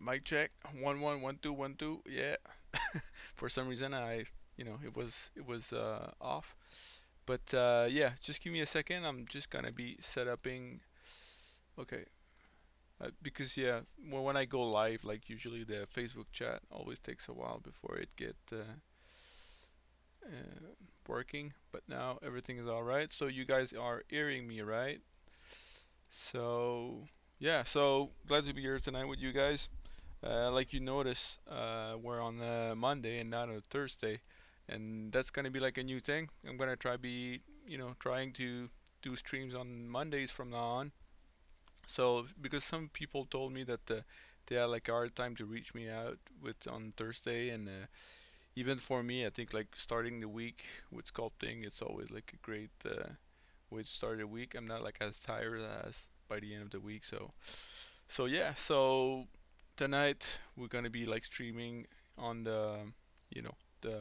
Mic check. 1 1 1 2 1 2. Yeah. For some reason it was off. But yeah, just give me a second. I'm just gonna be set upping. Okay. Because yeah, when I go live, like usually the Facebook chat always takes a while before it get working. But now everything is all right. So you guys are hearing me, right? So yeah, so glad to be here tonight with you guys. Like you notice, we're on Monday and not on Thursday, and that's gonna be like a new thing. I'm gonna trying to do streams on Mondays from now on. So because some people told me that they had like a hard time to reach me out with on Thursday, and even for me, I think like starting the week with sculpting, it's always like a great way to start a week. I'm not like as tired as by the end of the week, so yeah, so tonight we're gonna be like streaming on you know, the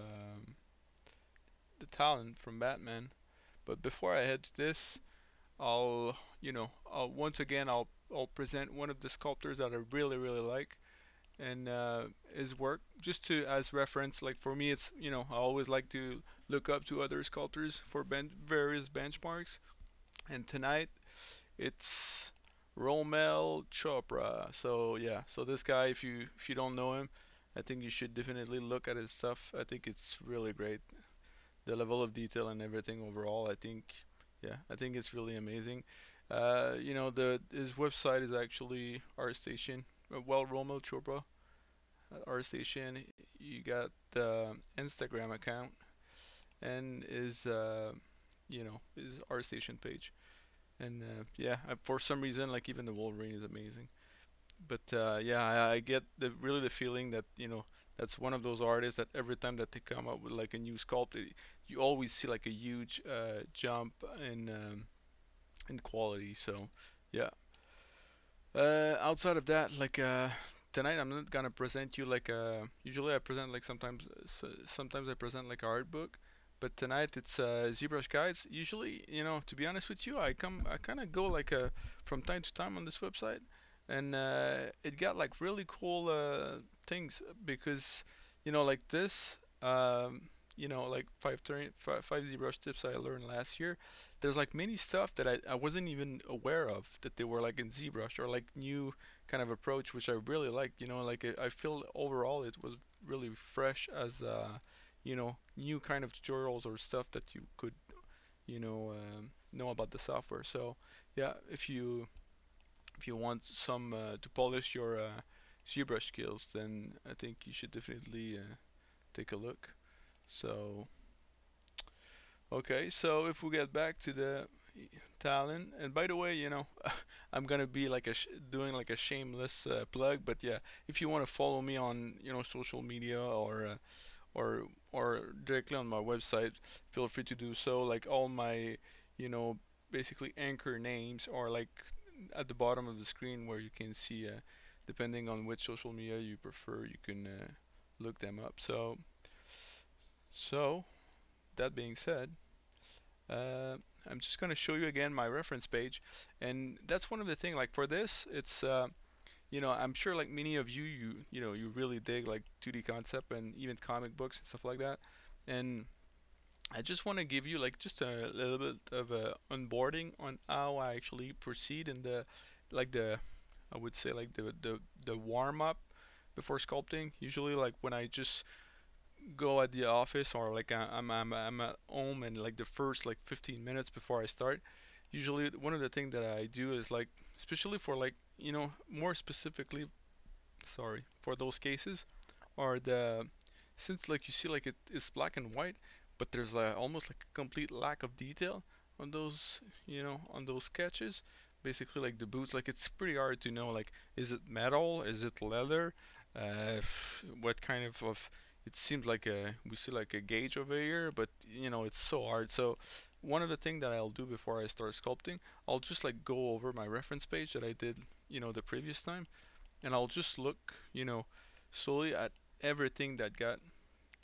talent from Batman. But before I head to this, once again I'll present one of the sculptors that I really like and his work just to as reference. Like for me, it's I always like to look up to other sculptors for various benchmarks. And tonight it's Romel Chopra. So yeah, so this guy, if you don't know him, I think you should definitely look at his stuff. I think it's really great. The level of detail and everything overall, I think it's really amazing. The his website is actually ArtStation. Well, Romel Chopra, ArtStation. You got the Instagram account and his ArtStation page. And yeah, for some reason, like even the Wolverine is amazing. But yeah, I get really the feeling that that's one of those artists that every time that they come up with like a new sculpt, you always see like a huge jump in quality. So yeah. Outside of that, like tonight, I'm not gonna present you like usually I present like sometimes I present like a art book, but tonight it's ZBrush guides. Usually, to be honest with you, I kind of go like from time to time on this website, and it got like really cool things because like this like five ZBrush tips I learned last year. There's like many stuff that I wasn't even aware of that they were like in ZBrush or like new kind of approach, which I really like. Like I feel overall it was really fresh as new kind of tutorials or stuff that you could know about the software. So yeah, if you want some to polish your ZBrush skills, then I think you should definitely take a look. So okay, so if we get back to the talent, and by the way, I'm gonna be like doing like a shameless plug, but yeah, if you want to follow me on social media or directly on my website, feel free to do so. Like all my you know basically anchor names are like at the bottom of the screen where you can see, depending on which social media you prefer, you can look them up. So that being said, uh, I'm just going to show you again my reference page, and that's one of the things. Like for this, it's I'm sure like many of you, you really dig like 2D concept and even comic books and stuff like that. And I just want to give you like just a little bit of a onboarding on how I actually proceed in the I would say like the warm up before sculpting. Usually like when I just go at the office or like I'm at home, and like the first like 15 minutes before I start, usually one of the things that I do is like, especially for like more specifically, sorry, for those cases, are the since like you see like it's black and white, but there's almost like a complete lack of detail on those on those sketches. Basically like the boots, like it's pretty hard to know like, is it metal, is it leather, what kind of it seems like we see like a gauge over here, but it's so hard. So one of the things that I'll do before I start sculpting, I'll just like go over my reference page that I did the previous time, and I'll just look slowly at everything that got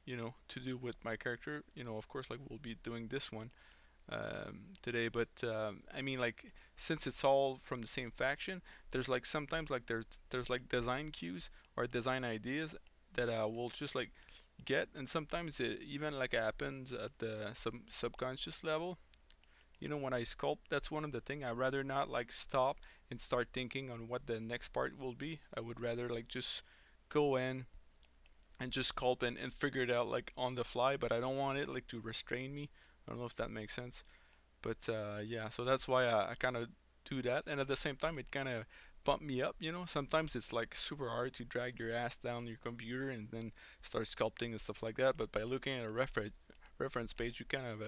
to do with my character. Of course, like we'll be doing this one, today. But I mean, like, since it's all from the same faction, there's like sometimes like there's like design cues or design ideas that we'll just like get, and sometimes it even like happens at the subconscious level. You know, when I sculpt, that's one of the thing I rather not like stop and start thinking on what the next part will be. I would rather like just go in and just sculpt and figure it out like on the fly, but I don't want it like to restrain me. I don't know if that makes sense. But yeah, so that's why I kind of do that, and at the same time, it kind of bump me up. You know, sometimes it's like super hard to drag your ass down your computer and then start sculpting and stuff like that. But by looking at a reference page, you kind of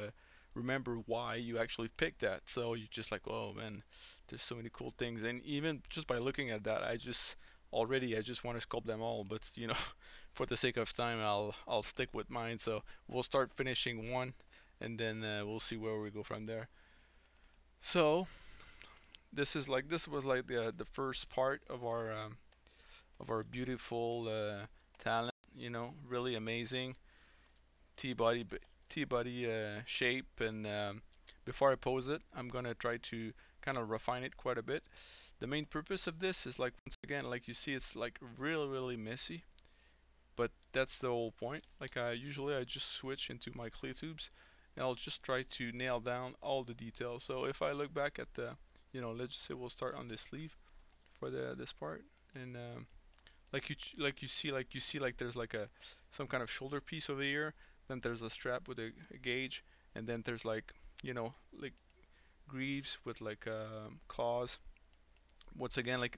remember why you actually picked that. So you're just like, oh man, there's so many cool things, and even just by looking at that, I just want to sculpt them all. But you know, for the sake of time, I'll stick with mine. So we'll start finishing one, and then we'll see where we go from there. So this was like the first part of our beautiful talent. You know, really amazing T-body T-body shape. And before I pose it, I'm gonna try to kind of refine it quite a bit. The main purpose of this is like once again, like you see, it's like really messy. But that's the whole point. Like usually I just switch into my clay tubes, and I'll just try to nail down all the details. So if I look back at the, you know, let's just say we'll start on this sleeve for the this part, and like you see like there's like a some kind of shoulder piece over here. Then there's a strap with a gauge, and then there's like, you know, like greaves with like claws. Once again, like,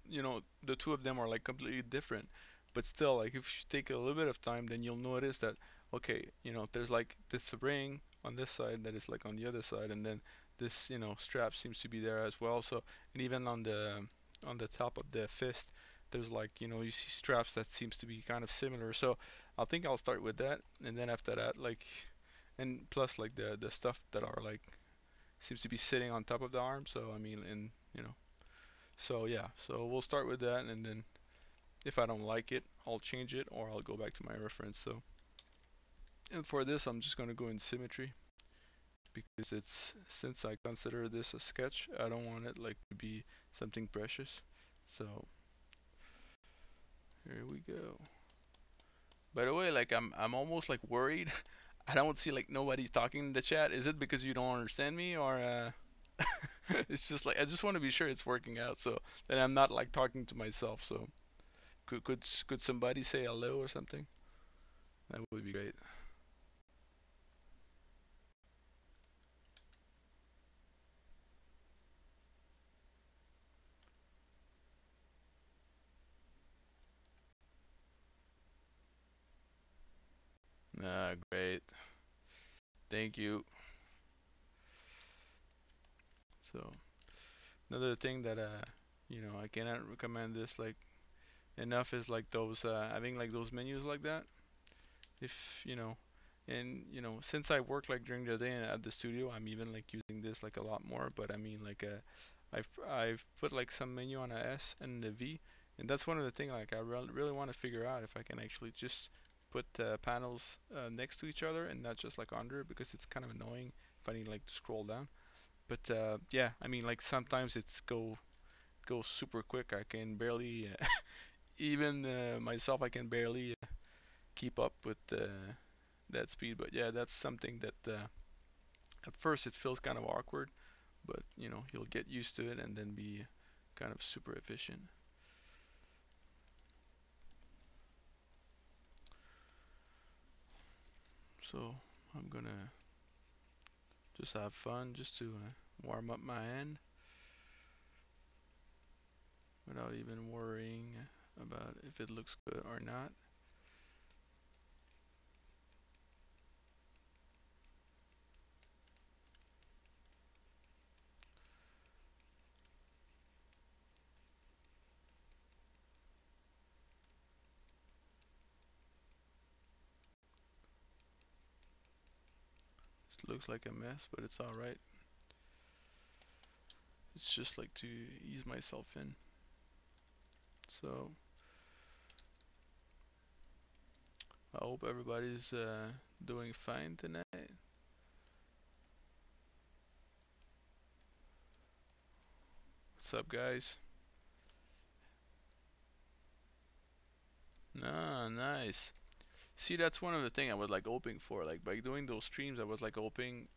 you know, the two of them are like completely different, but still, like, if you take a little bit of time, then you'll notice that, okay, you know, there's like this ring on this side that is like on the other side, and then this, you know, strap seems to be there as well. So, and even on the top of the fist, there's like, you know, you see straps that seems to be kind of similar. So I think I'll start with that, and then after that, like, and plus like the stuff that are like seems to be sitting on top of the arm. So I mean, and you know, so yeah, so we'll start with that, and then if I don't like it, I'll change it or I'll go back to my reference. So, and for this, I'm just gonna go in symmetry because it's, since I consider this a sketch, I don't want it like to be something precious. So here we go. By the way, like I'm almost like worried. I don't see like nobody talking in the chat. Is it because you don't understand me, or it's just like I just want to be sure it's working out, so that I'm not like talking to myself. So could somebody say hello or something? That would be great. Ah, great. Thank you. So another thing that you know, I cannot recommend this like enough is like those having like those menus like that. If you know, and you know, since I work like during the day and at the studio, I'm even like using this like a lot more. But I mean, like I've put like some menu on a S and a V, and that's one of the things like I really want to figure out if I can actually just put panels next to each other and not just like under, because it's kind of annoying if I need like to scroll down. But yeah, I mean, like sometimes it's go super quick. I can barely even myself, I can barely keep up with that speed. But yeah, that's something that at first it feels kind of awkward, but you know, you'll get used to it and then be kind of super efficient. So I'm gonna just have fun just to warm up my hand without even worrying about if it looks good or not. It looks like a mess, but it's alright. It's just like to ease myself in. So I hope everybody's doing fine tonight. What's up, guys? Ah, nice. See, that's one of the thing I was like hoping for. Like by doing those streams, I was like hoping,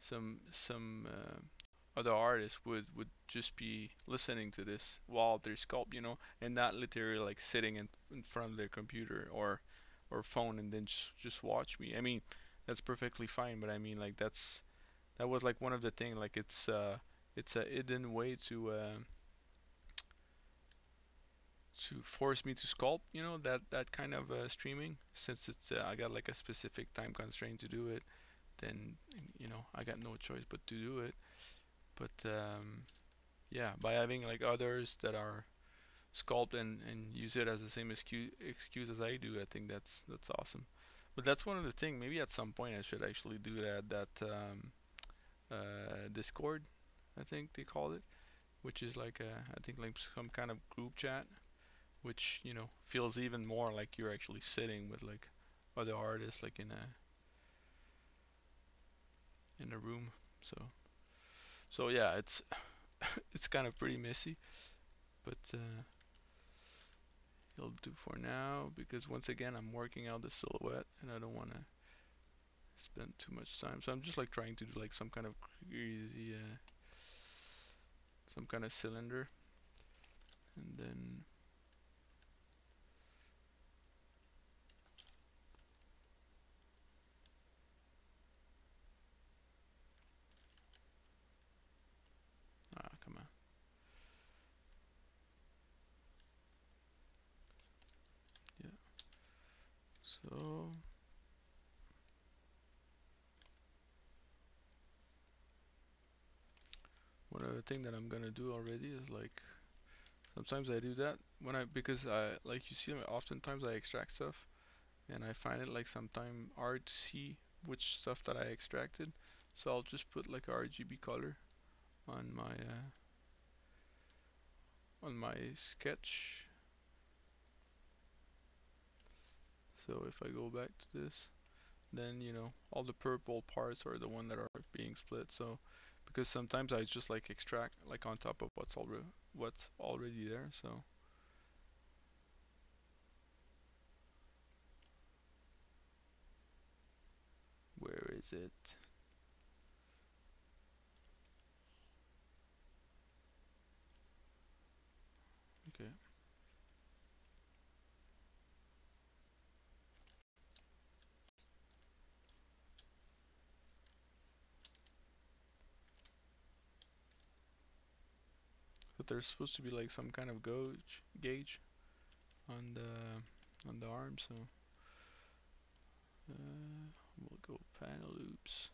some other artists would just be listening to this while they sculpt, and not literally like sitting in front of their computer or phone and then just watch me. I mean, that's perfectly fine, but I mean like that was like one of the thing. Like it's a hidden way to force me to sculpt, that kind of streaming. Since it's I got like a specific time constraint to do it, then I got no choice but to do it. But yeah, by having like others that are sculpt and use it as the same excuse as I do, I think that's awesome. But that's one of the thing. Maybe at some point I should actually do that Discord, I think they call it, which is like I think like some kind of group chat, which feels even more like you're actually sitting with like other artists like in a room. So yeah, it's it's kind of pretty messy, but it'll do for now because once again I'm working out the silhouette and I don't want to spend too much time. So I'm just like trying to do like some kind of crazy some kind of cylinder, and then come on. Yeah. So one other thing that I'm gonna do already is like sometimes I do that when I because I like you see oftentimes I extract stuff and I find it like sometimes hard to see which stuff that I extracted. So I'll just put like a RGB color on my sketch. So if I go back to this, then all the purple parts are the one that are being split. So because sometimes I just like extract like on top of what's already there. So where is it? Okay. But there's supposed to be like some kind of gauge on the arm. So we'll go panel loops,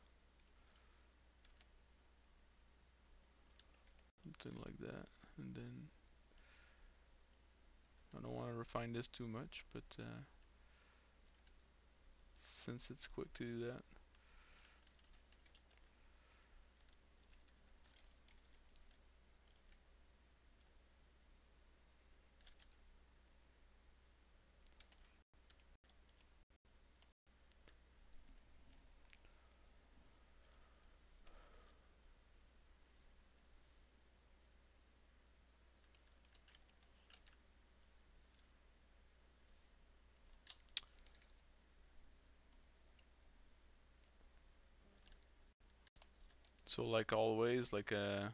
something like that, and then I don't want to refine this too much, but since it's quick to do that. So like always, like I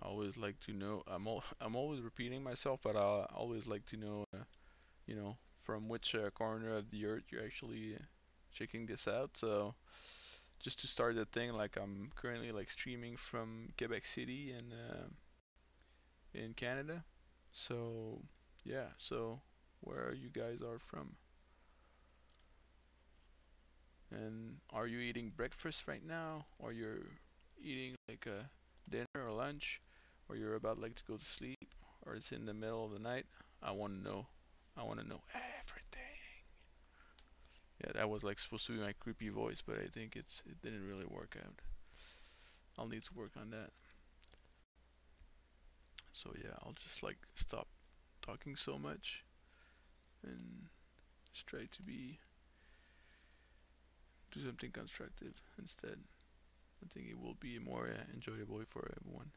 always like to know. I'm always repeating myself, but I always like to know, from which corner of the earth you're actually checking this out. So just to start the thing, like I'm currently like streaming from Quebec City in Canada. So yeah, so where you guys are from, and are you eating breakfast right now, or you're eating like a dinner or lunch, or you're about like to go to sleep, or it's in the middle of the night? I want to know. I want to know everything. Yeah, that was like supposed to be my creepy voice, but I think it didn't really work out. I'll need to work on that. So yeah, I'll just like stop talking so much and just try to do something constructive instead. I think it will be more enjoyable for everyone.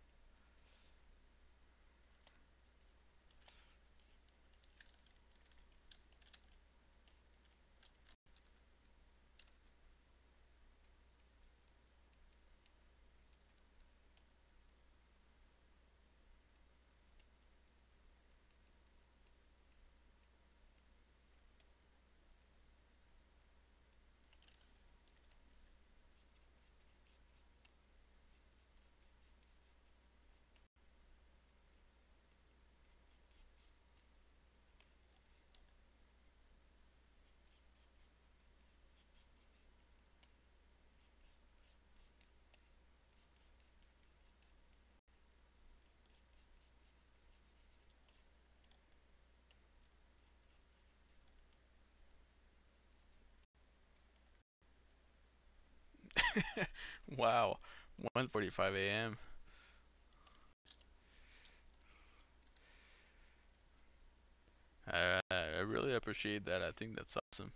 Wow, 1:45 a.m. I really appreciate that. I think that's awesome.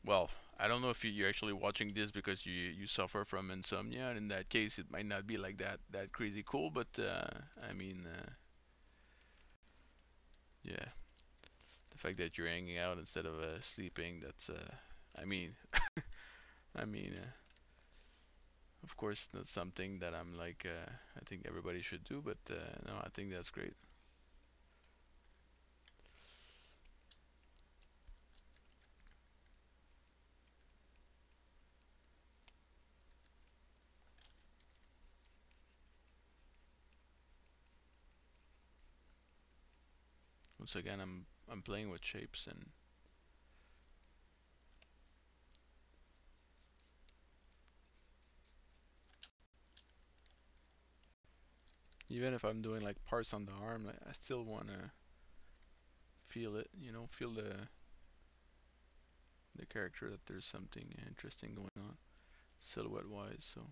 Well, I don't know if you're actually watching this because you suffer from insomnia, and in that case, it might not be like that crazy cool. But I mean, yeah, the fact that you're hanging out instead of sleeping, that's I mean, I mean, of course, that's something that I'm like, I think everybody should do. But no, I think that's great. Once again, I'm playing with shapes, and even if I'm doing like parts on the arm, like, I still wanna feel it. Feel the character, that there's something interesting going on silhouette wise. So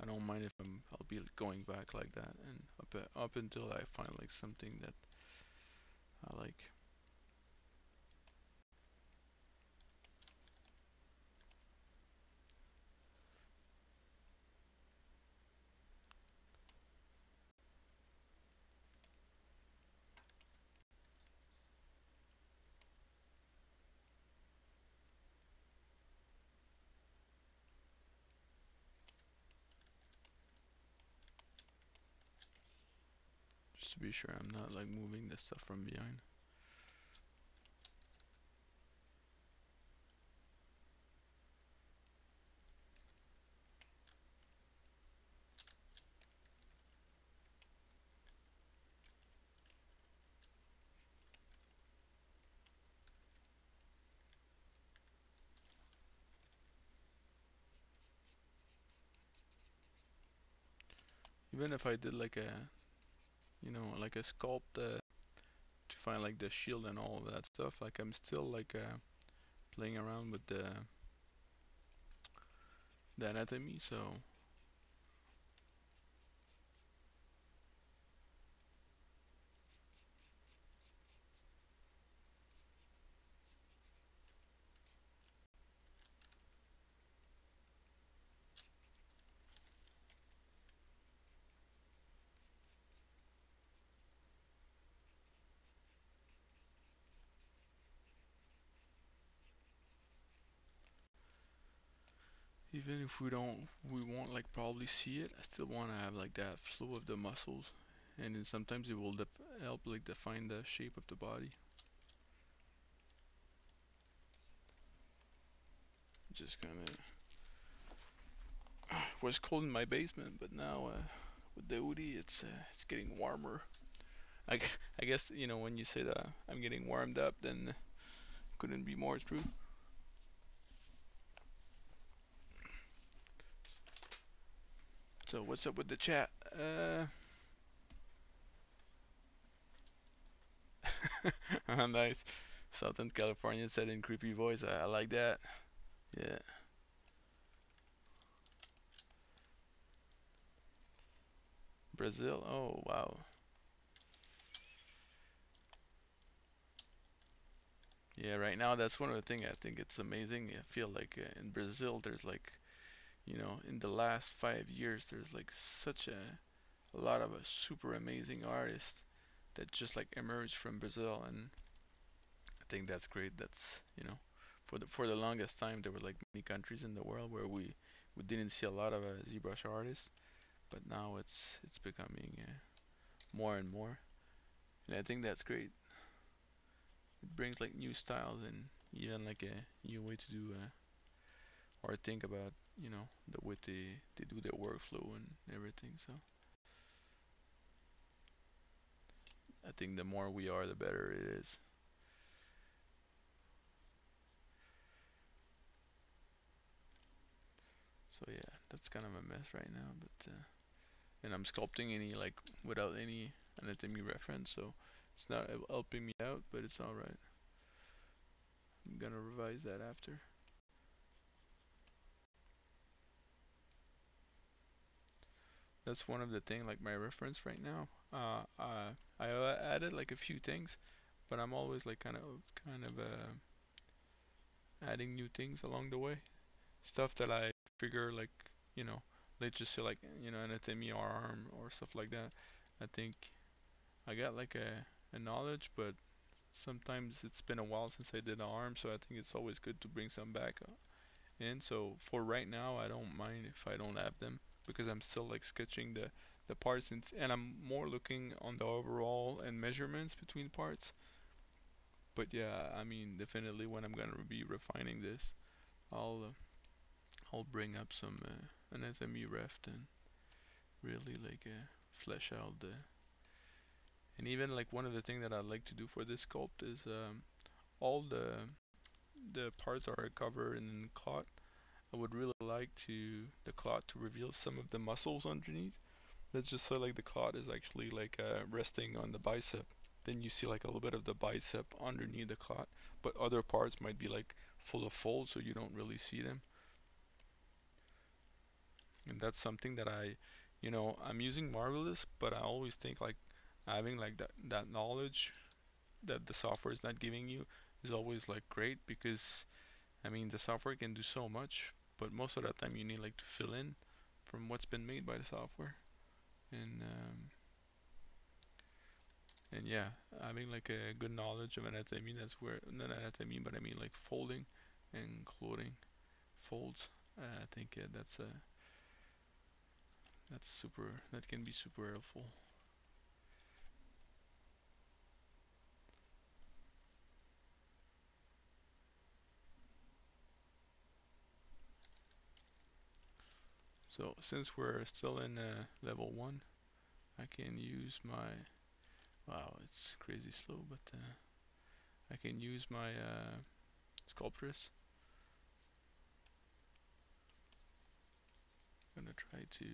I don't mind if I'll be going back like that, and up until I find like something that I like. Just to be sure I'm not like moving the stuff from behind. Even if I did like like a sculpt to find like the shield and all of that stuff, like I'm still like playing around with the anatomy. So even if we won't like probably see it, I still want to have like that flow of the muscles, and then sometimes it will help like define the shape of the body. Just kind of was cold in my basement, but now with the hoodie, it's getting warmer. I, I guess when you say that I'm getting warmed up, then couldn't be more true. So what's up with the chat? Nice. Southern California said in creepy voice. I like that. Yeah. Brazil. Oh wow. Yeah. Right now, that's one of the things I think it's amazing. I feel like in Brazil, there's like in the last 5 years, there's like such a lot of super amazing artists that just like emerged from Brazil, and I think that's great. That's for the longest time there were like many countries in the world where we didn't see a lot of ZBrush artists, but now it's becoming more and more, and I think that's great. It brings like new styles and even like a new way to do or think about the way they do their workflow and everything. So I think the more we are, the better it is. So yeah, that's kind of a mess right now, but and I'm sculpting any like without any anatomy reference, so it's not helping me out, but it's all right. I'm gonna revise that after. that's one of the thing like my reference right now. I added like a few things, but I'm always like kind of adding new things along the way. Stuff that I figure like you know, let's just say like anatomy or arm or stuff like that. I think I got like a knowledge, but sometimes it's been a while since I did the arm, so I think it's always good to bring some back in. So for right now, I don't mind if I don't have them because I'm still like sketching the parts and I'm more looking on the overall and measurements between parts. But yeah, I mean definitely when I'm gonna be refining this, I'll I'll bring up some anatomy ref and really like flesh out the. And even like one of the things that I like to do for this sculpt is all the parts are covered in cloth. I would really like to the cloth to reveal some of the muscles underneath. Let's just say like the cloth is actually like resting on the bicep. Then you see like a little bit of the bicep underneath the cloth, but other parts might be like full of folds, so you don't really see them. And that's something that I'm using Marvelous, but I always think like having like that knowledge that the software is not giving you is always like great because I mean the software can do so much, but most of the time you need like to fill in from what's been made by the software. And yeah, having like a good knowledge of anatomy, that's where not anatomy, but I mean like folding and clothing folds. I think that can be super helpful. So since we're still in level 1, I can use my, wow, it's crazy slow, but I can use my Sculptris. I'm gonna try to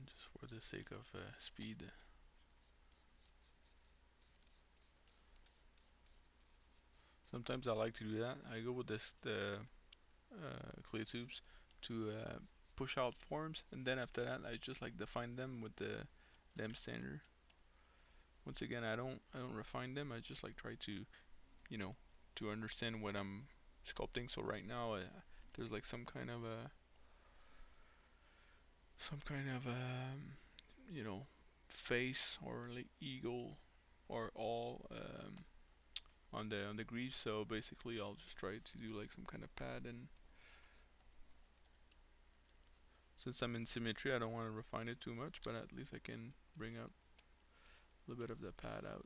just for the sake of speed. Sometimes I like to do that. I go with the clay tubes to push out forms, and then after that I just like define them with the them standard. Once again, I don't refine them. I just like try to you know to understand what I'm sculpting. So right now there's like some kind of face or like eagle or all on the greaves. So basically I'll just try to do like some kind of pad, and since I'm in symmetry I don't want to refine it too much, but at least I can bring up a little bit of the pad out.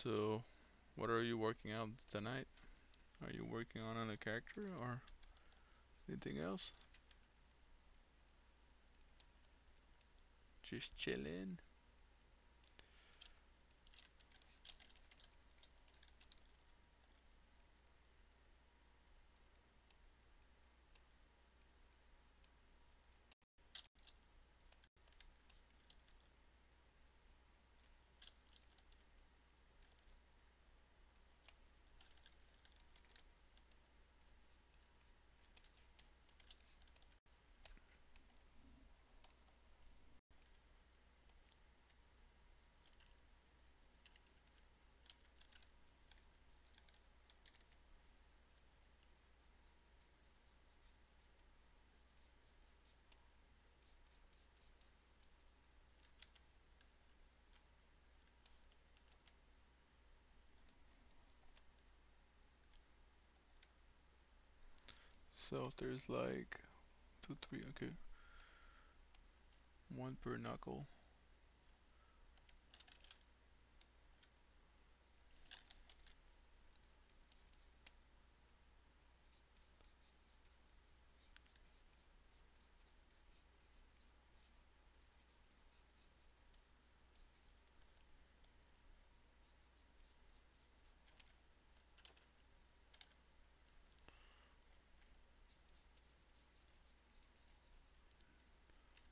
So what are you working out tonight? Are you working on a character or anything else? Just chilling. So there's like two, three, okay, one per knuckle.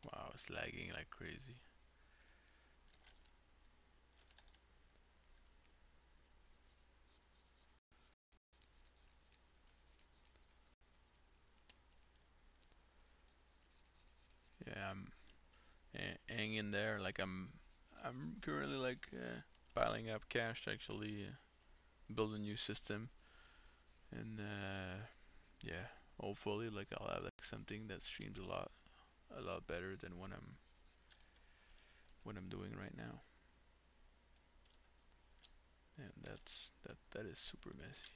Wow, it's lagging like crazy. Yeah, I'm hanging there. Like I'm currently like piling up cash to actually build a new system, and yeah, hopefully like I'll have like something that streams a lot better than what I'm doing right now. And that is super messy.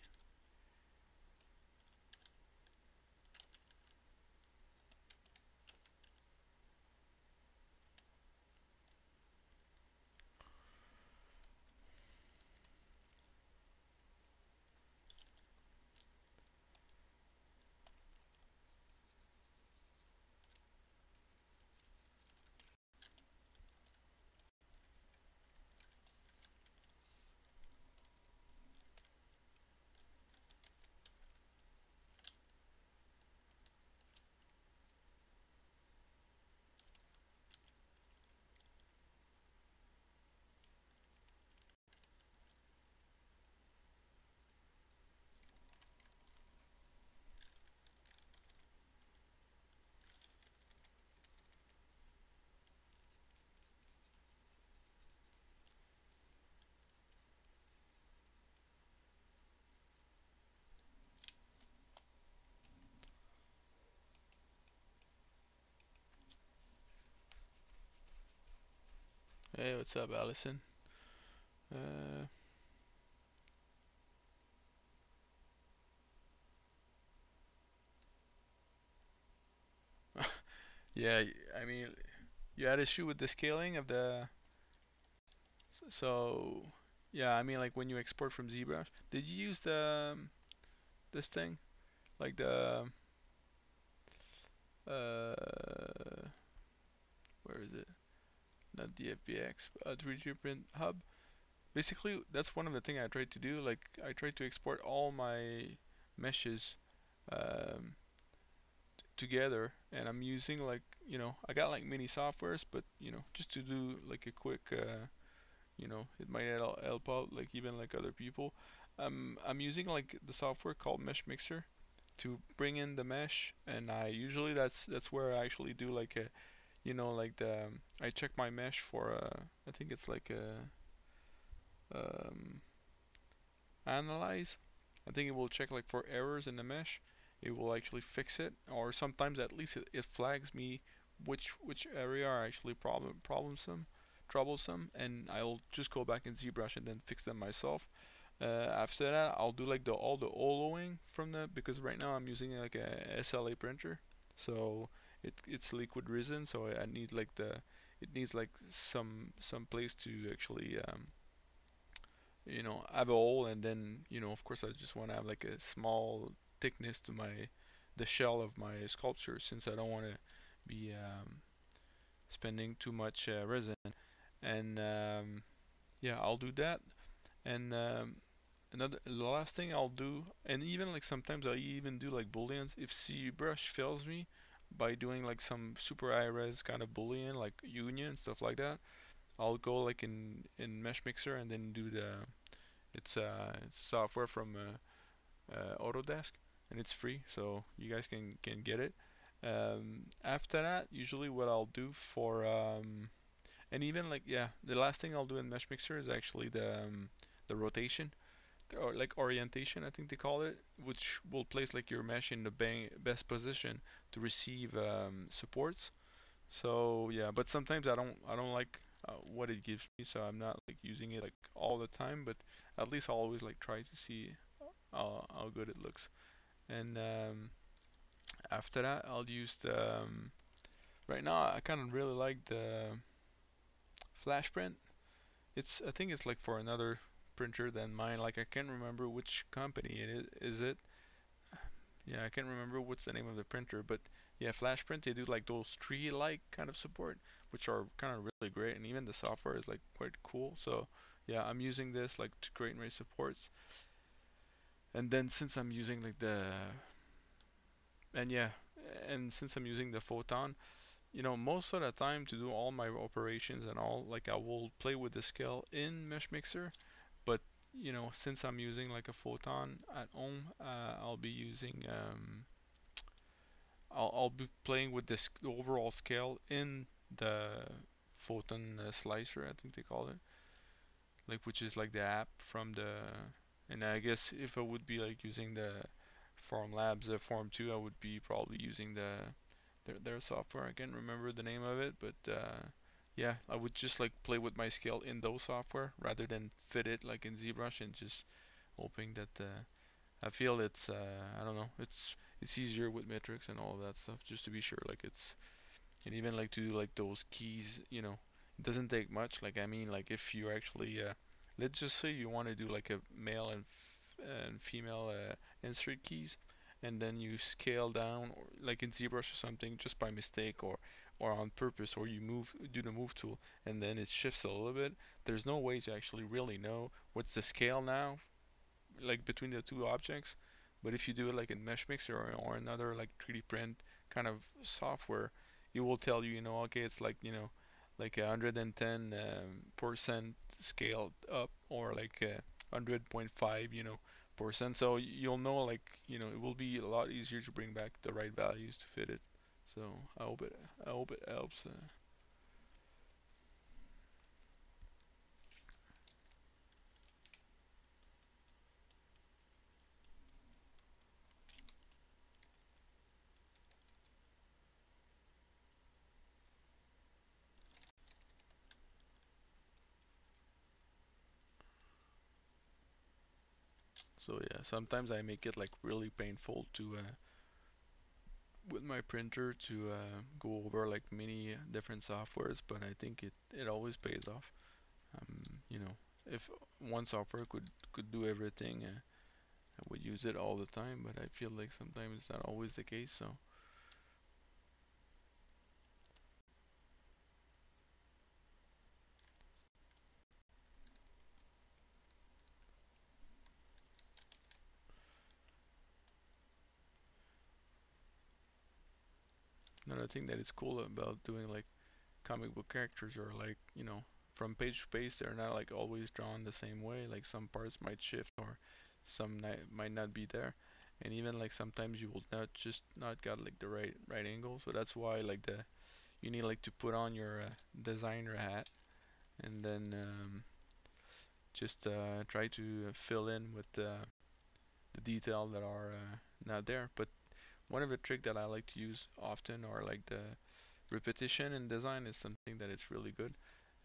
Hey, what's up, Allison? Uh, yeah, I mean, you had issue with the scaling of the so yeah, I mean like when you export from ZBrush, did you use the this thing like the where is it? Not the FBX, 3D print hub. Basically, that's one of the things I tried to do. Like I tried to export all my meshes um, together, and I'm using like I got like mini softwares, but just to do like a quick it might help out like even like other people. I'm using like the software called Mesh Mixer to bring in the mesh, and I usually that's where I actually do like a like the I check my mesh for I think it's like a um, analyze. I think it will check like for errors in the mesh. It will actually fix it, or sometimes at least it flags me which area are actually troublesome, and I'll just go back in ZBrush and then fix them myself. After that, I'll do like all the oloing from the because right now I'm using like a SLA printer, so it's liquid resin, so I need like it needs like some place to actually have a hole, and then of course I just want to have like a small thickness to the shell of my sculpture, since I don't want to be spending too much resin. And yeah, I'll do that. And the last thing I'll do, and even like sometimes I even do like booleans if ZBrush fails me by doing like some super high res kind of boolean like union stuff like that. I'll go like in Mesh Mixer and then do the it's software from Autodesk, and it's free, so you guys can get it. After that, usually what I'll do for and even like yeah, the last thing I'll do in Mesh Mixer is actually the rotation or like orientation, I think they call it, which will place like your mesh in the best position to receive supports. So yeah, but sometimes I don't like what it gives me, so I'm not like using it like all the time. But at least I'll always like try to see how good it looks. And after that, I'll use the right now I kind of really like the flash print. It's I think it's like for another printer than mine. Like I can't remember which company it is. Is it? Yeah, I can't remember what's the name of the printer, but yeah, flash print they do like those tree-like kind of support, which are kind of really great, and even the software is like quite cool. So yeah, I'm using this like to create my supports, and then since I'm using like the and yeah, and since I'm using the photon, most of the time to do all my operations and all, like I will play with the scale in Mesh Mixer, but since I'm using like a photon at home, I'll be using I'll be playing with this the overall scale in the photon slicer, I think they call it, like which is like the app from the. And I guess if I would be like using the Form Labs Form 2, I would be probably using their software. I can't remember the name of it, but yeah, I would just like play with my scale in those software rather than fit it like in ZBrush and just hoping that I feel it's I don't know, it's easier with metrics and all of that stuff just to be sure like it's. And even like to do like those keys, it doesn't take much. Like I mean, like if you actually let's just say you want to do like a male and female insert keys, and then you scale down, or like in ZBrush or something, just by mistake or on purpose, or you do the move tool, and then it shifts a little bit. There's no way to actually really know what's the scale now, like between the two objects. But if you do it like in Mesh Mixer or another like 3D print kind of software, it will tell you, okay, it's like like 110 percent scaled up, or like 100.5 percent. So you'll know, like it will be a lot easier to bring back the right values to fit it. So I hope it helps. So yeah, sometimes I make it like really painful to with my printer to go over like many different softwares, but I think it always pays off. If one software could do everything, I would use it all the time, but I feel like sometimes it's not always the case. So another thing that is cool about doing like comic book characters, or like from page to page, they're not like always drawn the same way. Like some parts might shift, or some might not be there, and even like sometimes you will not got like the right angle. So that's why like the you need like to put on your designer hat, and then just try to fill in with the detail that are not there. But one of the trick that I like to use often, or like the repetition in design, is something that is really good,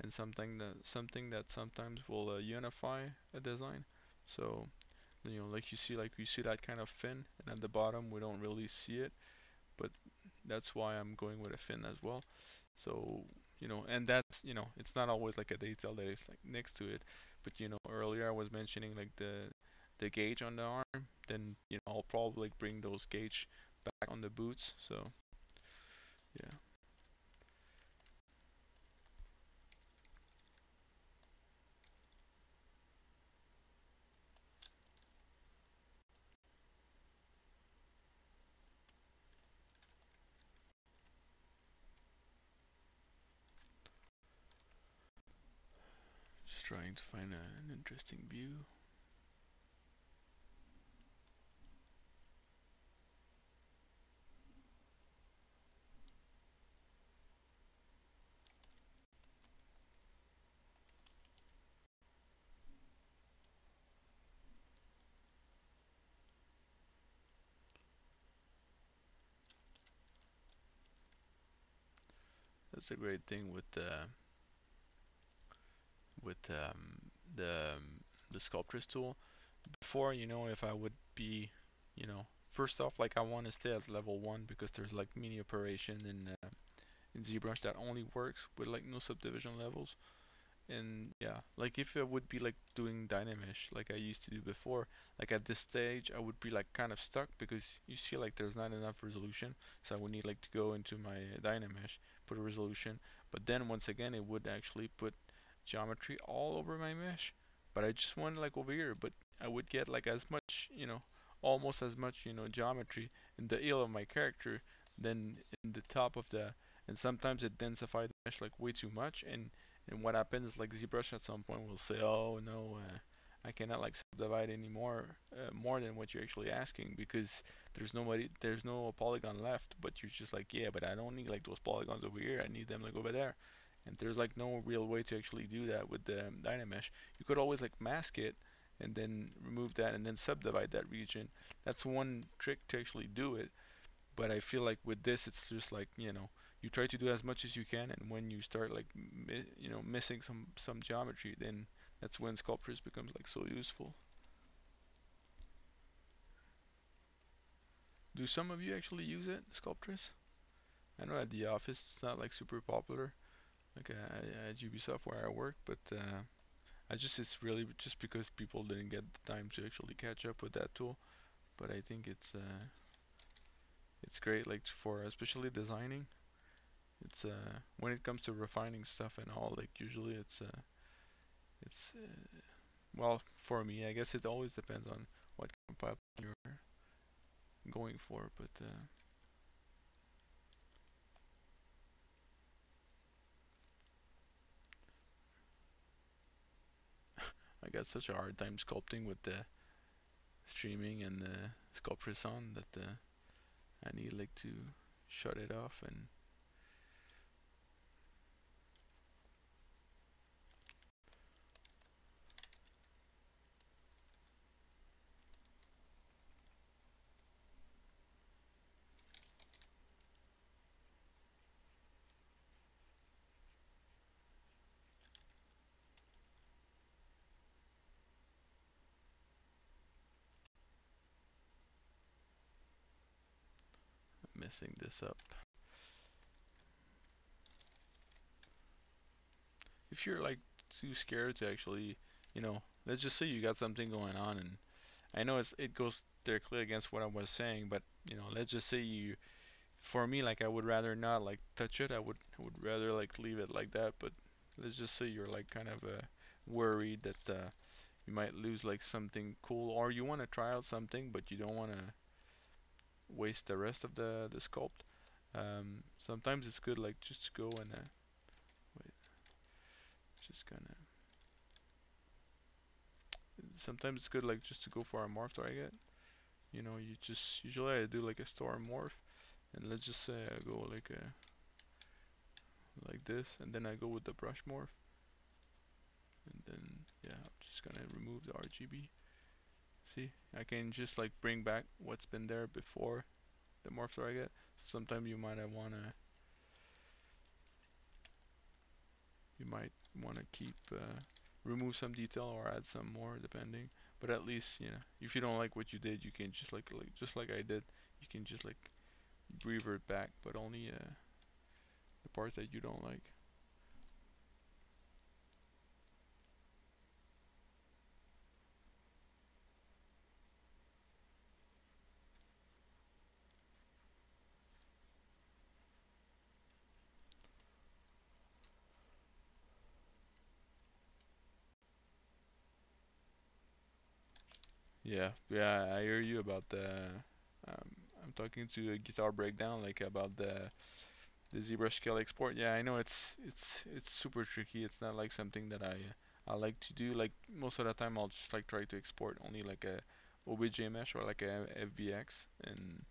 and something that sometimes will unify a design. So like you see that kind of fin, and at the bottom we don't really see it, but that's why I'm going with a fin as well. So and that's it's not always like a detail that is like next to it, but earlier I was mentioning like the gauge on the arm. Then I'll probably like bring those gauge back on the boots. So yeah, just trying to find an interesting view. That's a great thing with the the Sculptris tool. Before, if I would be, first off, like I want to stay at level 1 because there's like mini operation in ZBrush that only works with like no subdivision levels. And yeah, like if I would be like doing Dynamesh like I used to do before, like at this stage I would be like kind of stuck because you see like there's not enough resolution, so I would need like to go into my Dynamesh, put a resolution, but then once again it would actually put geometry all over my mesh. But I just want like over here, but I would get like as much, almost as much, geometry in the heel of my character than in the top of the, and sometimes it densified the mesh like way too much, and what happens is like ZBrush at some point will say, oh no, I cannot like subdivide anymore, more than what you're actually asking because there's no polygon left. But you're just like, yeah, but I don't need like those polygons over here. I need them like over there. And there's like no real way to actually do that with the Dynamesh. You could always like mask it and then remove that and then subdivide that region. That's one trick to actually do it. But I feel like with this, it's just like, you try to do as much as you can, and when you start like missing some geometry, then that's when Sculptris becomes like so useful. Do some of you actually use it, Sculptris? I know at the office it's not like super popular, like at Ubisoft where I work, but it's really just because people didn't get the time to actually catch up with that tool. But I think it's great, like for especially designing. It's when it comes to refining stuff and all, like usually it's well, for me, I guess it always depends on what kind of pipeline you're going for, but I got such a hard time sculpting with the streaming and the Sculptris on that I need like to shut it off and messing this up. If you're like too scared to actually, let's just say you got something going on, and I know it goes directly against what I was saying, but let's just say for me, like I would rather not like touch it. I would rather like leave it like that. But let's just say you're like kind of worried that you might lose like something cool, or you want to try out something, but you don't want to waste the rest of the sculpt. Sometimes it's good like just to go and wait, just gonna. Sometimes it's good like just to go for a morph target. You just usually I do like a storm morph, and let's just say I go like this, and then I go with the brush morph, and then yeah, I'm just gonna remove the RGB. See, I can just like bring back what's been there before the morph target. So sometimes you might wanna keep remove some detail or add some more depending. But at least if you don't like what you did, you can just just like I did, you can just like revert back, but only the parts that you don't like. Yeah, I hear you about the. Um, I'm talking to a guitar breakdown, like about the ZBrush scale export. Yeah, I know it's super tricky. It's not like something that I like to do. Like most of the time, I'll just like try to export only like a OBJ mesh or like a FBX, and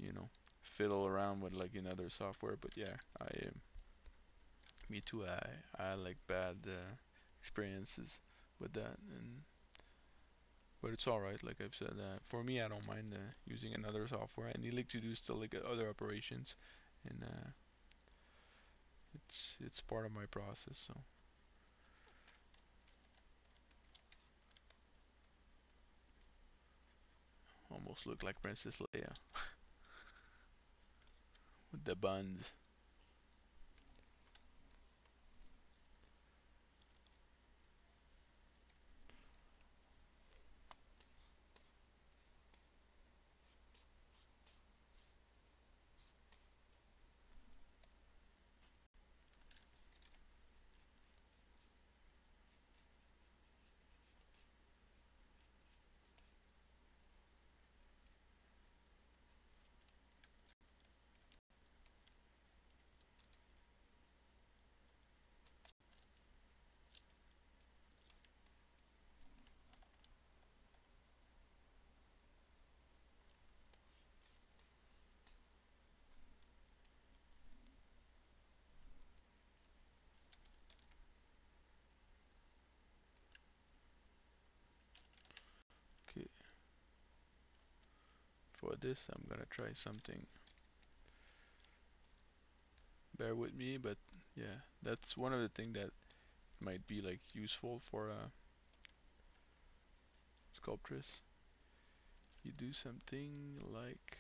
you know fiddle around with like another software. But yeah, me too. I like bad experiences with that, and but it's alright. Like I've said, for me, I don't mind using another software. I need like to do still like other operations, and it's part of my process. So almost almost look like Princess Leia with the buns. Okay, for this I'm gonna try something. Bear with me, but yeah, that's one of the things that might be like useful for Sculptris. You do something like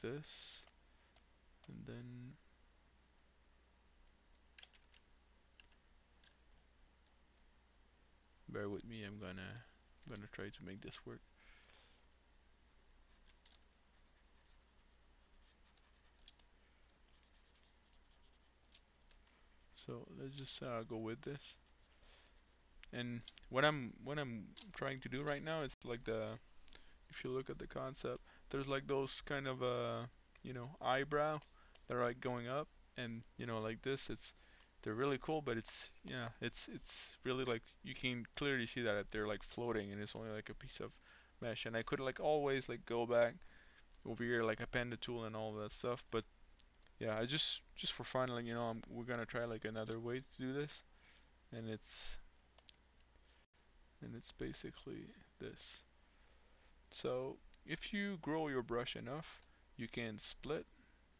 this, and then bear with me. I'm gonna try to make this work. So let's just go with this. And what I'm trying to do right now is like if you look at the concept, there's like those kind of you know, eyebrow that are like going up, and you know, like this, they're really cool, but it's, yeah, it's really like you can clearly see that they're like floating, and it's only like a piece of mesh. And I could like always like go back over here, like append the tool and all that stuff, but yeah, I just for fun, like, you know, we're gonna try like another way to do this, and it's basically this. So if you grow your brush enough, you can split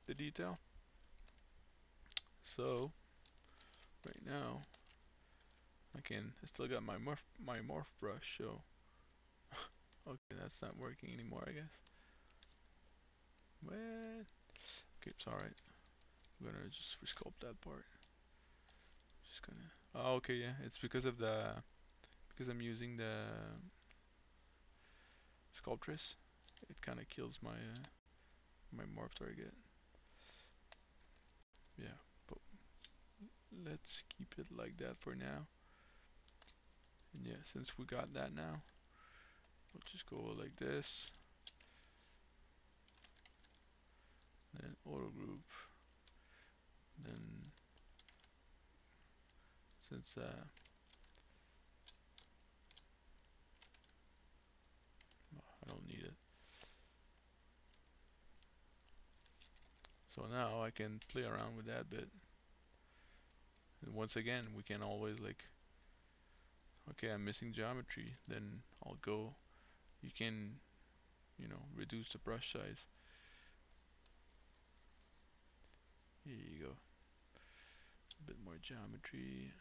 the detail. So right now I still got my morph brush, so okay, that's not working anymore, I guess. What? Okay, it's alright. I'm gonna just resculpt that part. Just gonna, oh, okay, yeah, it's because I'm using the Sculptris. It kind of kills my morph target. Yeah, but let's keep it like that for now. And yeah, since we got that now, we'll just go like this. Then auto group. Then since I don't need it. So now I can play around with that bit. And once again, we can always like, okay, I'm missing geometry, then I'll go, you can, you know, reduce the brush size. Here you go. A bit more geometry.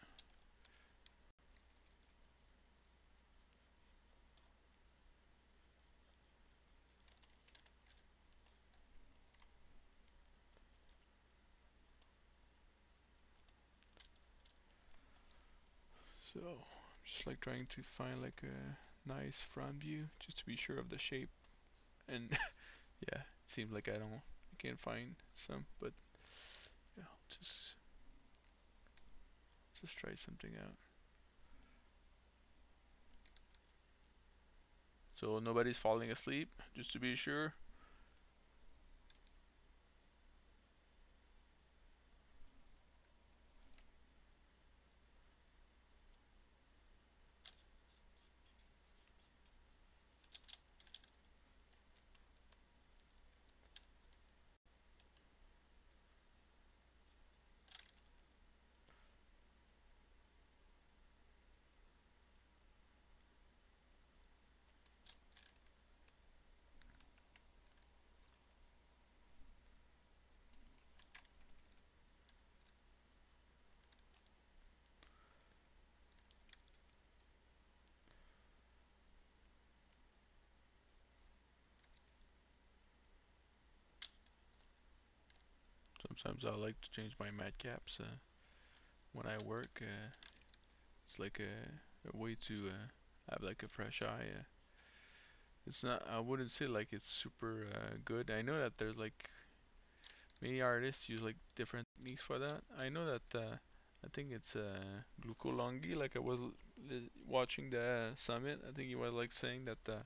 So I'm just like trying to find like a nice front view just to be sure of the shape. And yeah, it seems like I can't find some, but yeah, just try something out. So nobody's falling asleep, just to be sure. sometimes I like to change my mat caps when I work. It's like a way to have like a fresh eye. It's not. I wouldn't say like it's super good. I know that there's like many artists use like different techniques for that. I know that I think it's Glucolongi. Like I was watching the summit. I think he was like saying that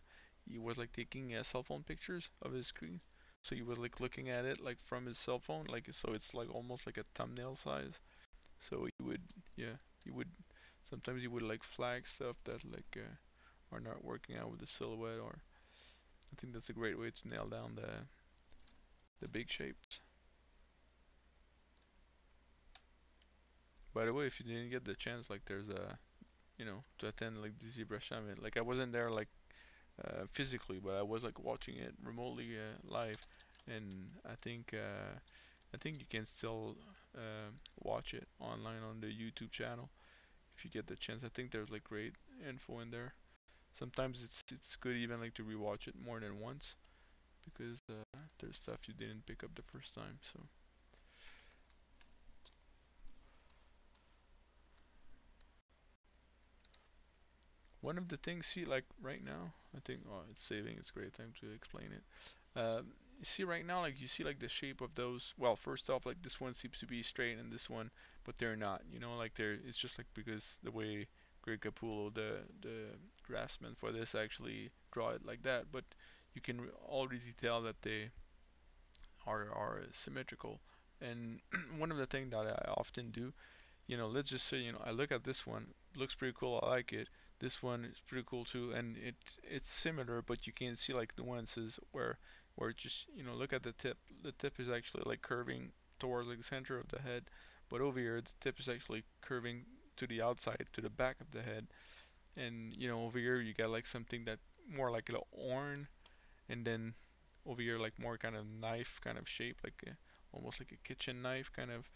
he was like taking cell phone pictures of his screen. So he was like looking at it like from his cell phone, like so it's like almost like a thumbnail size. So he would, yeah, he would sometimes he would like flag stuff that like are not working out with the silhouette, or I think that's a great way to nail down the big shapes. By the way, if you didn't get the chance, like there's a, to attend like the ZBrush summit. Like I wasn't there like physically, but I was like watching it remotely live, and I think you can still watch it online on the YouTube channel if you get the chance. I think there's like great info in there. Sometimes it's good even like to rewatch it more than once because there's stuff you didn't pick up the first time. So one of the things, see, like right now, I think, oh, it's saving. It's a great time to explain it. You see right now, like you see like the shape of those. Well, first off, like this one seems to be straight and this one, but they're not. You know, like they're. It's just like because the way Greg Capullo, the draftsman for this, actually draw it like that. But you can already tell that they are symmetrical. And one of the things that I often do, let's just say, I look at this one, looks pretty cool, I like it. This one is pretty cool too, and it's similar, but you can see like nuances where it just, look at the tip. The tip is actually like curving towards like the center of the head, but over here the tip is actually curving to the outside, to the back of the head, and over here you got like something that more like an horn, and then over here like more kind of knife kind of shape, like almost like a kitchen knife kind of.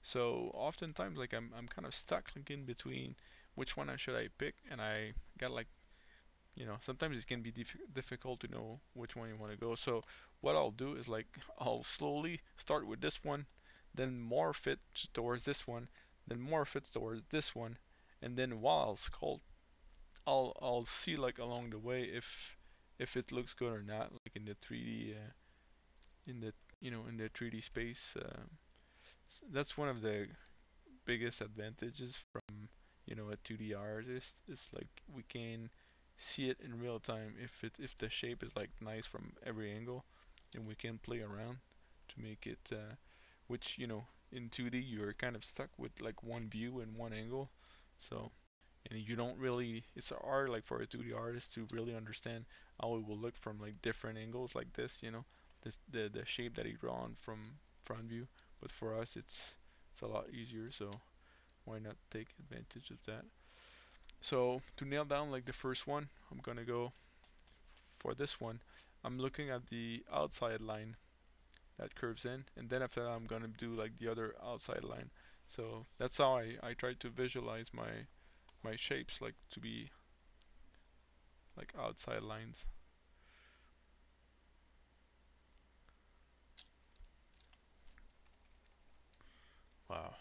So oftentimes like I'm kind of stuck like in between which one should I pick, and I got like, sometimes it can be difficult to know which one you want to go. So what I'll do is like I'll slowly start with this one, then morph it towards this one, then morph it towards this one, and then while I'll sculpt, I'll see like along the way if it looks good or not, like in the 3D in the in the 3D space. That's one of the biggest advantages from a 2D artist. It's like we can see it in real time if the shape is like nice from every angle, and we can play around to make it which in 2D you're kind of stuck with like one view and one angle. So, and you don't really, it's hard like for a 2D artist to really understand how it will look from like different angles like this, this the shape that he drawn from front view. But for us it's a lot easier, so why not take advantage of that? So to nail down like the first one, I'm gonna go for this one. I'm looking at the outside line that curves in, and then after that I'm gonna do like the other outside line. So that's how I try to visualize my shapes, like to be like outside lines. Wow,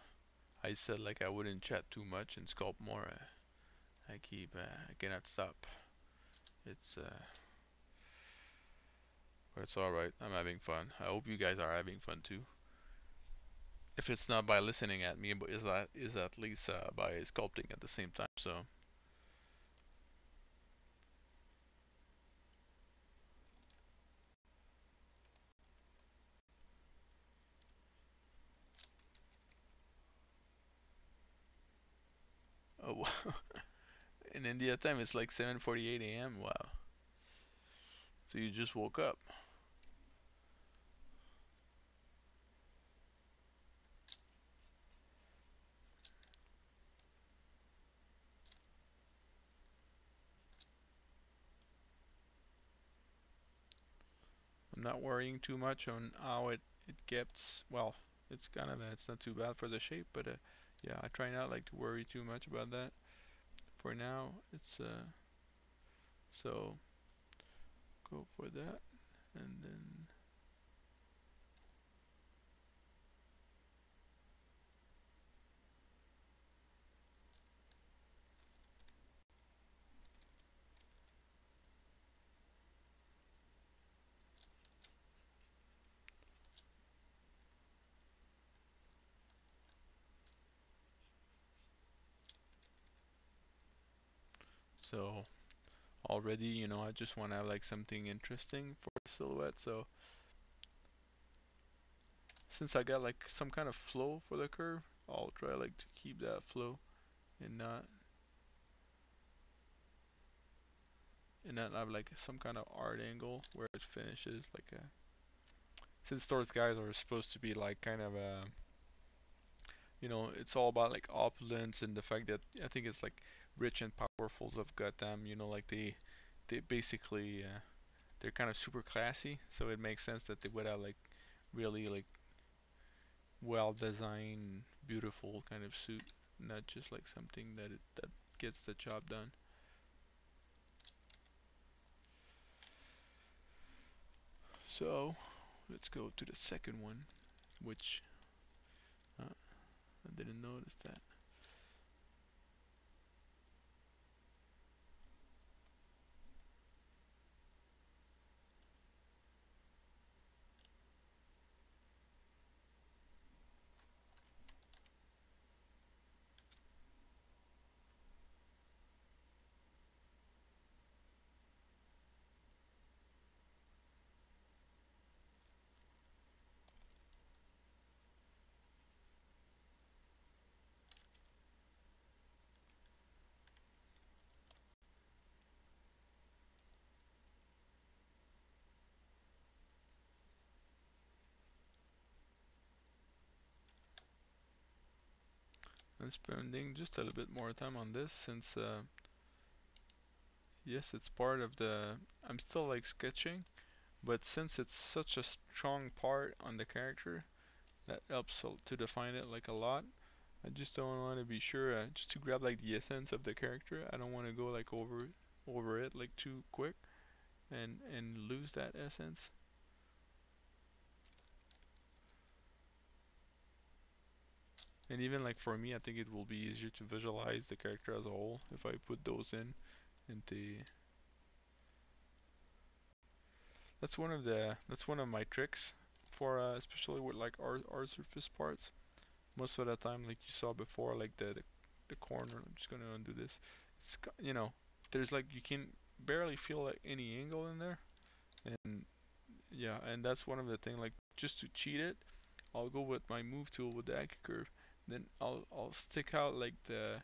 I said like I wouldn't chat too much and sculpt more. I cannot stop. It's but it's all right. I'm having fun. I hope you guys are having fun too. If it's not by listening at me, but is at least by sculpting at the same time. So oh, in India time it's like 7:48 a.m. Wow. So you just woke up. I'm not worrying too much on how it gets. Well, it's kind of it's not too bad for the shape, but yeah, I try not like to worry too much about that. For now, it's so go for that, and then So already, you know, I just want to have like something interesting for the silhouette. So since I got like some kind of flow for the curve, I'll try like to keep that flow and not have like some kind of art angle where it finishes like a, since those guys are supposed to be like kind of a, you know, it's all about like opulence and the fact that I think it's like rich and powerful of Gotham, you know, like they basically they're kind of super classy, so it makes sense that they would have like really like well designed, beautiful kind of suit, not just like something that gets the job done. So let's go to the second one, which I didn't notice that. I'm spending just a little bit more time on this since yes, it's part of the, I'm still like sketching, but since it's such a strong part on the character, that helps to define it like a lot. I just don't want to be sure just to grab like the essence of the character. I don't want to go like over it like too quick and lose that essence. And even like for me, I think it will be easier to visualize the character as a whole if I put those in into. That's one of my tricks for especially with like art surface parts. Most of the time, like you saw before, like the corner. I'm just gonna undo this. It's you know, there's like you can barely feel like any angle in there, and yeah, and that's one of the thing. Like just to cheat it, I'll go with my move tool with the Curve. Then I'll stick out like the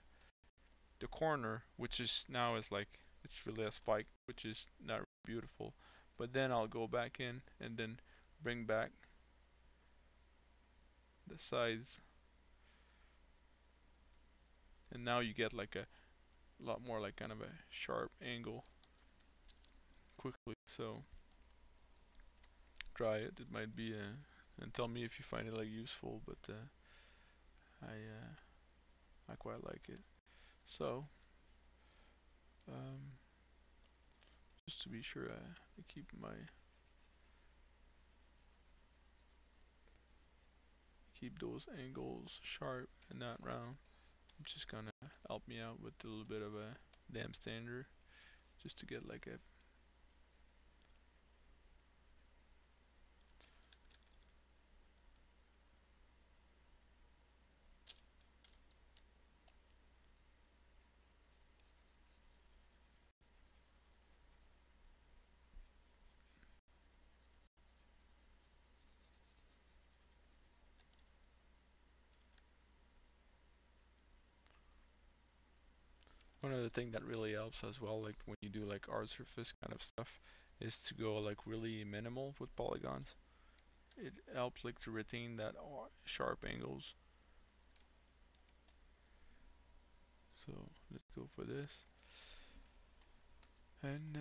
corner, which is now is like it's really a spike, which is not beautiful. But then I'll go back in and then bring back the sides, and now you get like a lot more like kind of a sharp angle quickly. So try it. It might be and tell me if you find it like useful. But I quite like it. So um, just to be sure, I keep those angles sharp and not round. I'm just gonna help me out with a little bit of a damp standard just to get like a. One of the things that really helps as well, like when you do like art surface kind of stuff, is to go like really minimal with polygons. It helps like to retain that sharp angles. So let's go for this. And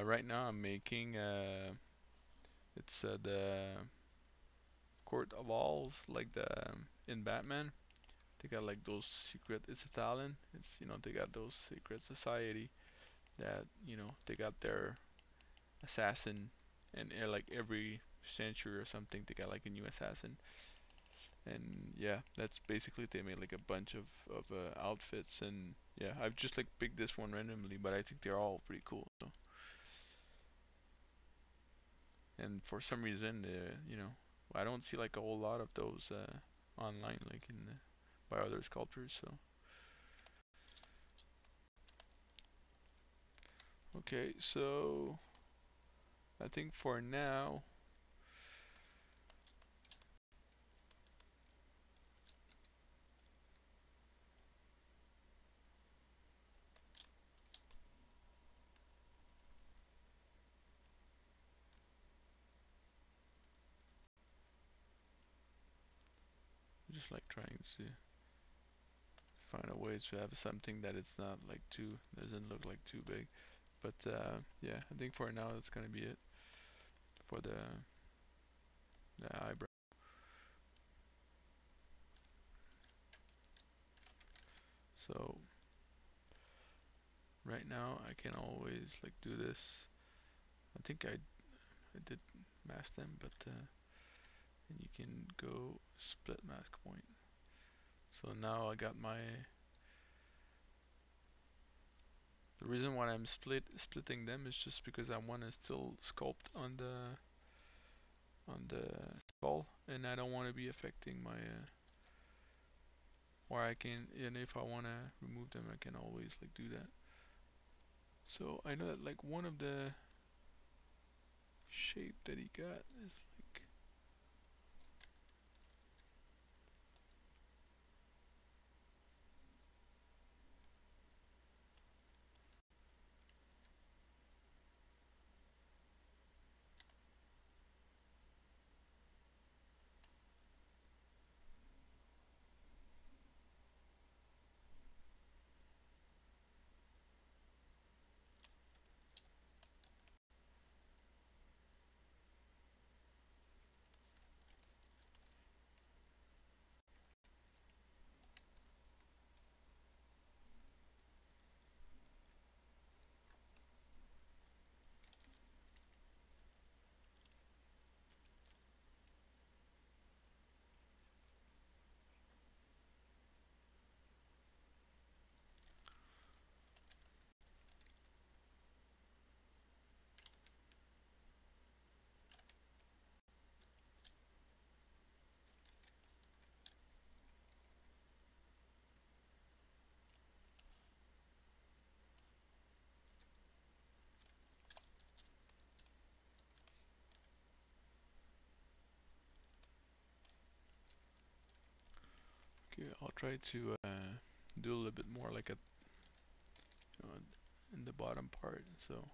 right now I'm making it's the Court of Owls, like the in Batman. They got like those secret. It's Italian. It's they got those secret society that they got their assassin, and like every century or something they got like a new assassin. And yeah, that's basically they made like a bunch of outfits, and yeah, I've just like picked this one randomly, but I think they're all pretty cool. So and for some reason, you know, I don't see like a whole lot of those online, like in by other sculptors. So okay, so I think for now, just like trying to find a way to have something that it's not like too, doesn't look like too big. But yeah, I think for now that's gonna be it for the eyebrow. So right now I can always like do this. I think I did mask them, but and you can go split mask point. So now I got my, the reason why I'm splitting them is just because I want to still sculpt on the skull, and I don't want to be affecting my or I can, and if I want to remove them, I can always like do that. So I know that like one of the shape that he got is like, okay, I'll try to do a little bit more like a, you know, in the bottom part. So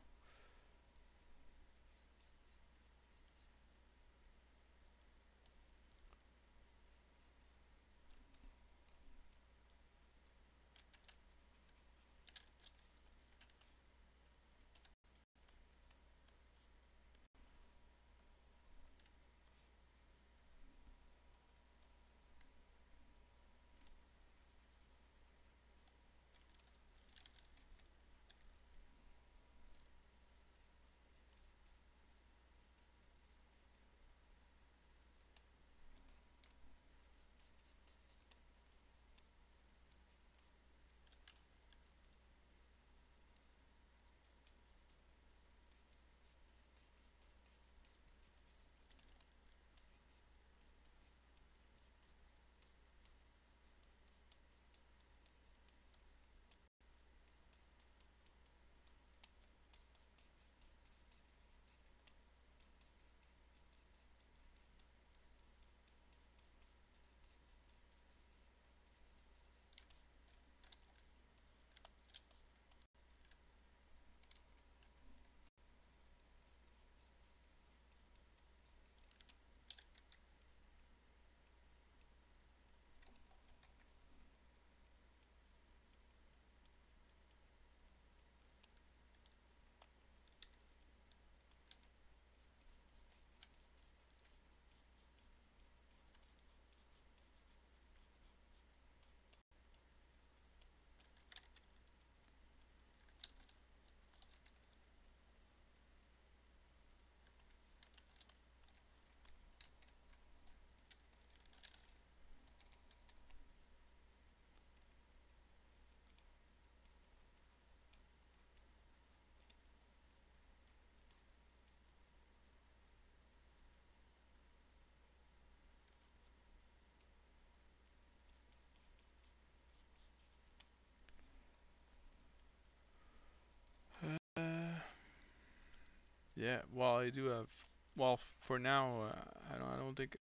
Yeah, well, I do have. Well, for now, I don't think.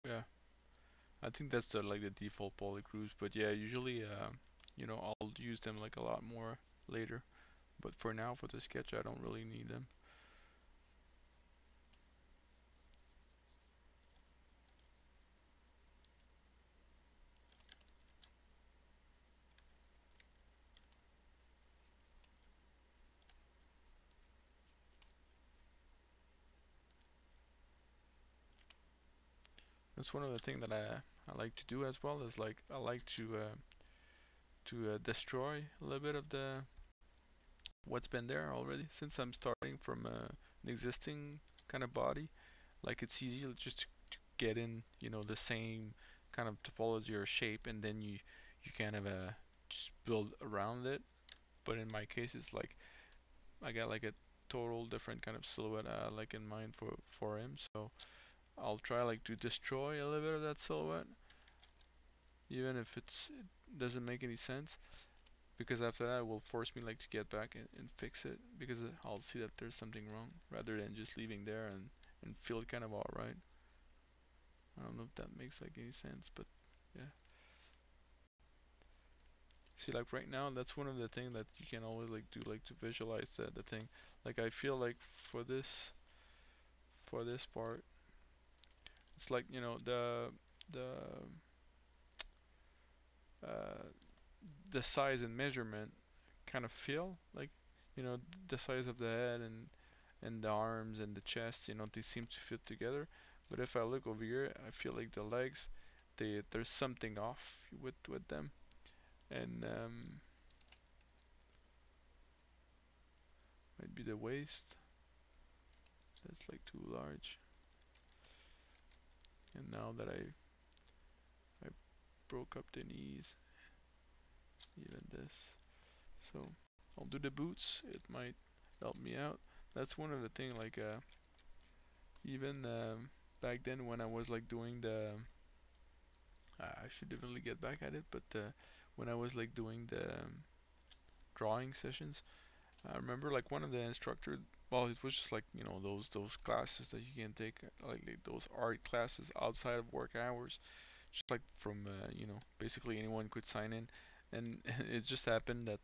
I think that's the like the default polycrews. But yeah, usually, I'll use them like a lot more later. But for now, for the sketch, I don't really need them. That's one of the things that I like to do as well. Is like I like to destroy a little bit of the what's been there already. Since I'm starting from an existing kind of body, like it's easy just to get in, the same kind of topology or shape, and then you kind of just build around it. But in my case, it's like I got like a total different kind of silhouette like in mind for him. So I'll try like to destroy a little bit of that silhouette, even if it doesn't make any sense. Because after that, it will force me like to get back and fix it, because I'll see that there's something wrong rather than just leaving there and feel kind of alright. I don't know if that makes like any sense, but yeah. See, like right now, that's one of the things that you can always like do, like to visualize the thing. Like I feel like for this part, it's like the uh, the size and measurement kind of feel like the size of the head and the arms and the chest. They seem to fit together. But if I look over here, I feel like the legs, there's something off with them, and might be the waist. That's like too large. And now that I broke up the knees, even this, so I'll do the boots. It might help me out. That's one of the thing. Like even back then when I was like doing the, I should definitely get back at it. But when I was like doing the drawing sessions, I remember like one of the instructors. Well, it was just like those classes that you can take, like those art classes outside of work hours, just like from basically anyone could sign in, and it just happened that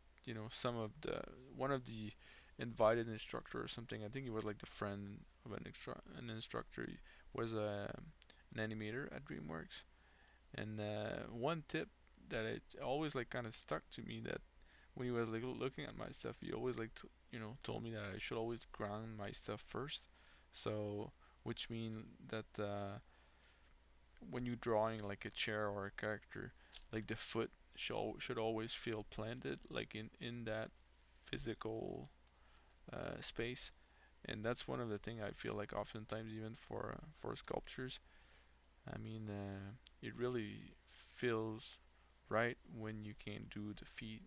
some of the one of the invited instructor or something. I think he was like the friend of an instructor. He was an animator at DreamWorks, and one tip that it always like kind of stuck to me, that when he was like looking at my stuff, he always like told me that I should always ground my stuff first. So which mean that when you're drawing like a chair or a character, like the foot should always feel planted, like in that physical space. And that's one of the thing I feel like oftentimes, even for sculptures. I mean, it really feels right when you can do the feet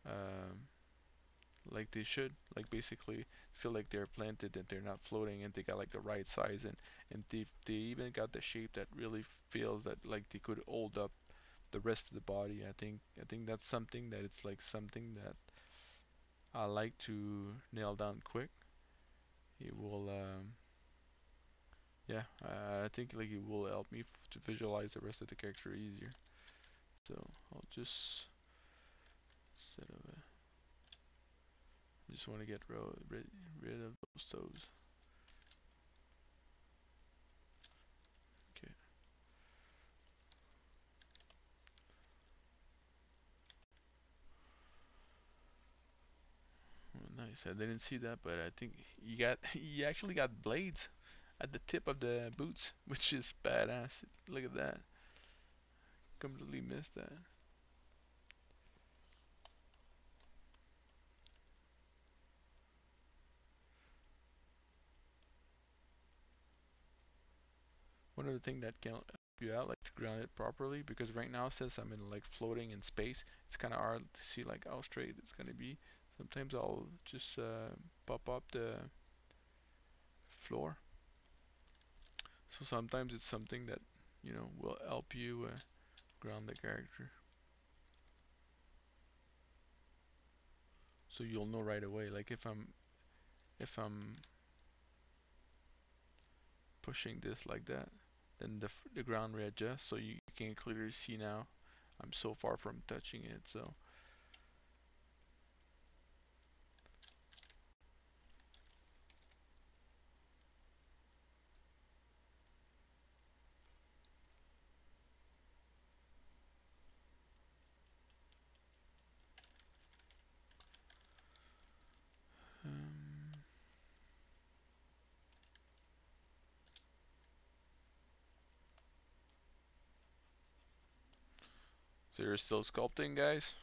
um, like they should. Like basically feel like they're planted and they're not floating, and they got like the right size, and they even got the shape that really feels that like they could hold up the rest of the body. I think that's something that it's like something that I like to nail down quick. It will yeah, I think like it will help me to visualize the rest of the character easier. So I'll just set of a, I just want to get rid of those toes. Okay. Oh, nice. I didn't see that, but I think he actually got blades at the tip of the boots, which is badass. Look at that. Completely missed that. One of the things that can help you out, like to ground it properly, because right now since I'm in like floating in space, it's kind of hard to see like how straight it's gonna be. Sometimes I'll just pop up the floor. So sometimes it's something that will help you ground the character, so you'll know right away. Like if I'm pushing this like that, then the ground readjusts, so you can clearly see now I'm so far from touching it. So um, so you're still sculpting, guys?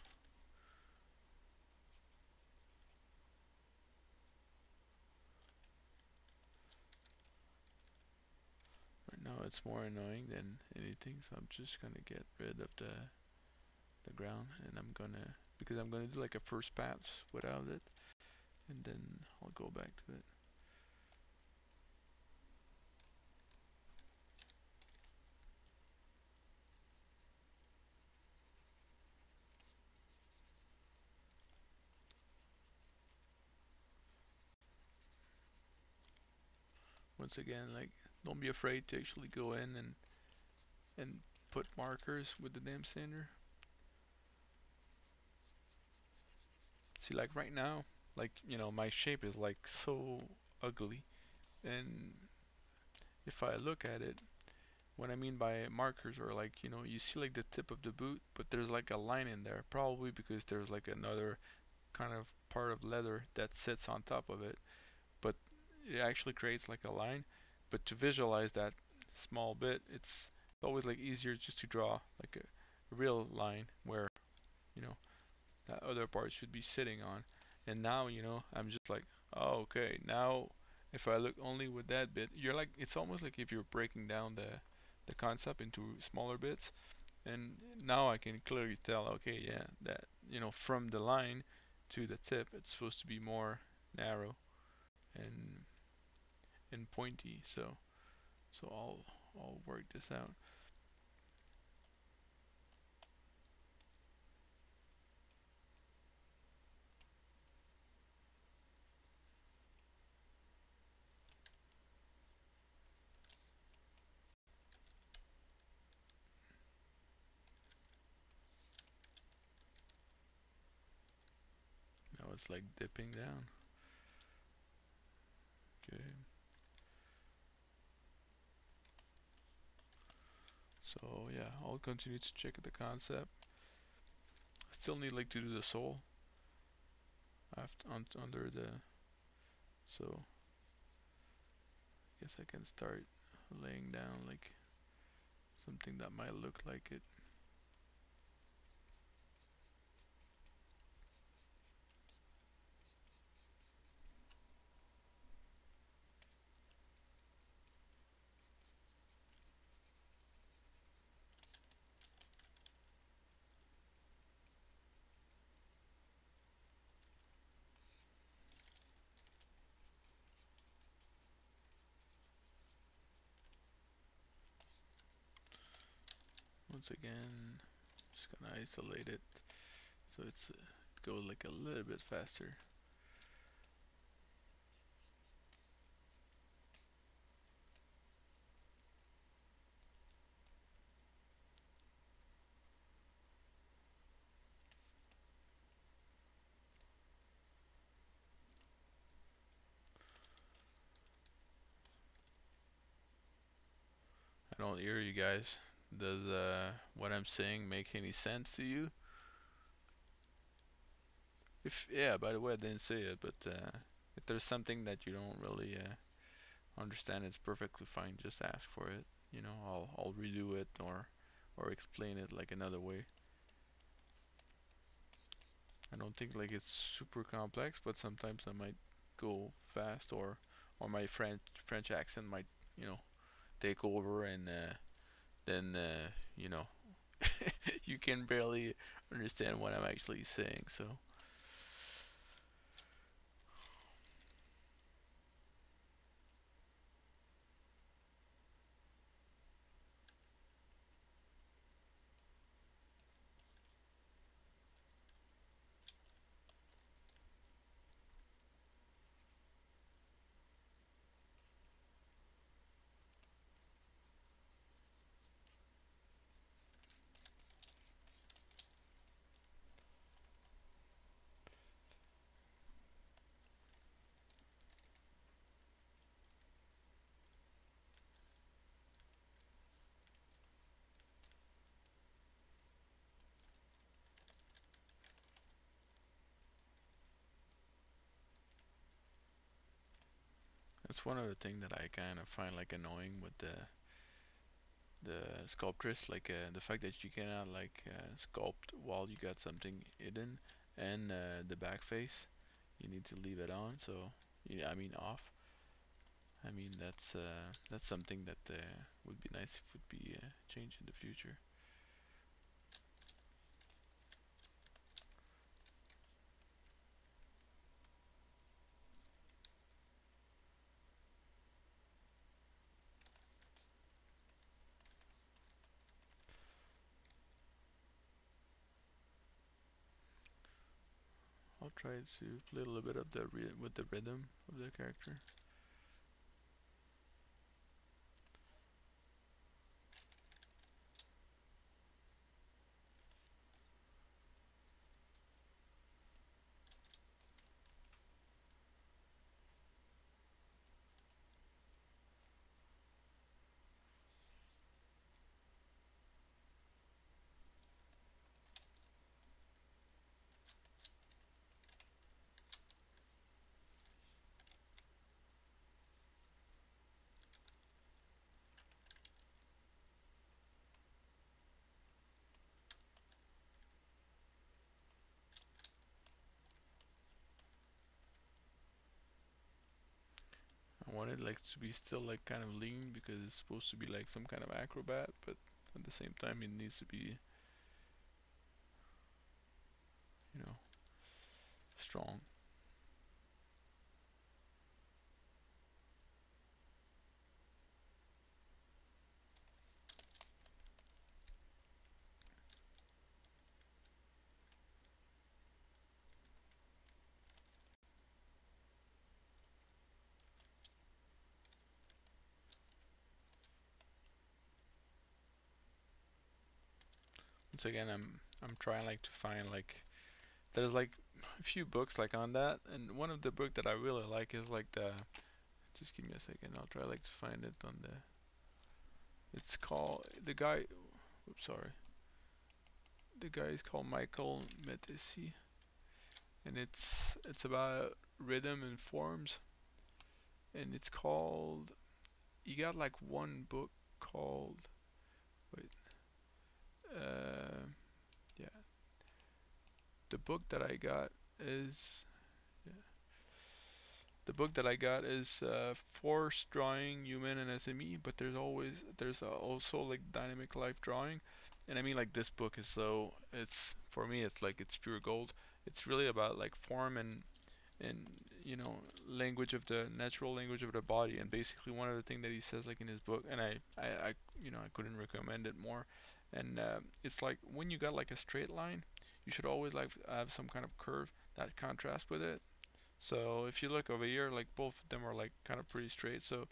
Right now it's more annoying than anything, so I'm just gonna get rid of the ground, and I'm gonna, because I'm gonna do like a first pass without it, and then I'll go back to it. Once again, like, don't be afraid to actually go in and put markers with the damn sander. See, like right now, like, you know, my shape is like so ugly, and if I look at it, what I mean by markers are like, you know, you see like the tip of the boot, but there's like a line in there, probably because there's like another kind of part of leather that sits on top of it, but it actually creates like a line. But to visualize that small bit, it's always like easier just to draw like a real line where, you know, that other part should be sitting on. And now, you know, I'm just like, oh, okay, now if I look only with that bit, you're like, it's almost like if you're breaking down the concept into smaller bits. And now I can clearly tell, okay, yeah, that, you know, from the line to the tip, it's supposed to be more narrow and pointy. So I'll work this out. Now it's like dipping down. Okay. So yeah, I'll continue to check the concept. I still need like to do the sole after under the, so I guess I can start laying down like something that might look like it. Once again, just gonna isolate it so it goes like a little bit faster. I don't hear you guys. Does what I'm saying make any sense to you? If, yeah, by the way, I didn't say it, but if there's something that you don't really understand, it's perfectly fine. Just ask for it. You know, I'll redo it or explain it like another way. I don't think like it's super complex, but sometimes I might go fast, or my French accent might, you know, take over, and then you know, you can barely understand what I'm actually saying. So That's one of the things that I kind of find like annoying with the sculptress, like the fact that you cannot like sculpt while you got something hidden, and the back face you need to leave it on. So yeah, I mean off. I mean that's something that would be nice if would be changed in the future. I'll try to play a little bit of the with the rhythm of the character. I want it like to be still like kind of lean because it's supposed to be like some kind of acrobat, but at the same time it needs to be, you know, strong. Once again, I'm trying like to find like there's like a few books like on that, and one of the book that I really like is like the, just give me a second, I'll try like to find it on the, it's called the guy, oops sorry, the guy is called Michael Metesi, and it's about rhythm and forms, and it's called, you got like one book called, wait, uh yeah, the book that I got is, yeah, the book that I got is Force Drawing Human and SME, but there's also like Dynamic Life Drawing, and I mean like this book is so, it's for me it's like it's pure gold. It's really about like form and you know, language of the natural language of the body, and basically one of the things that he says like in his book, and I you know I couldn't recommend it more, and it's like when you got like a straight line, you should always like have some kind of curve that contrasts with it. So if you look over here, like both of them are like kind of pretty straight. So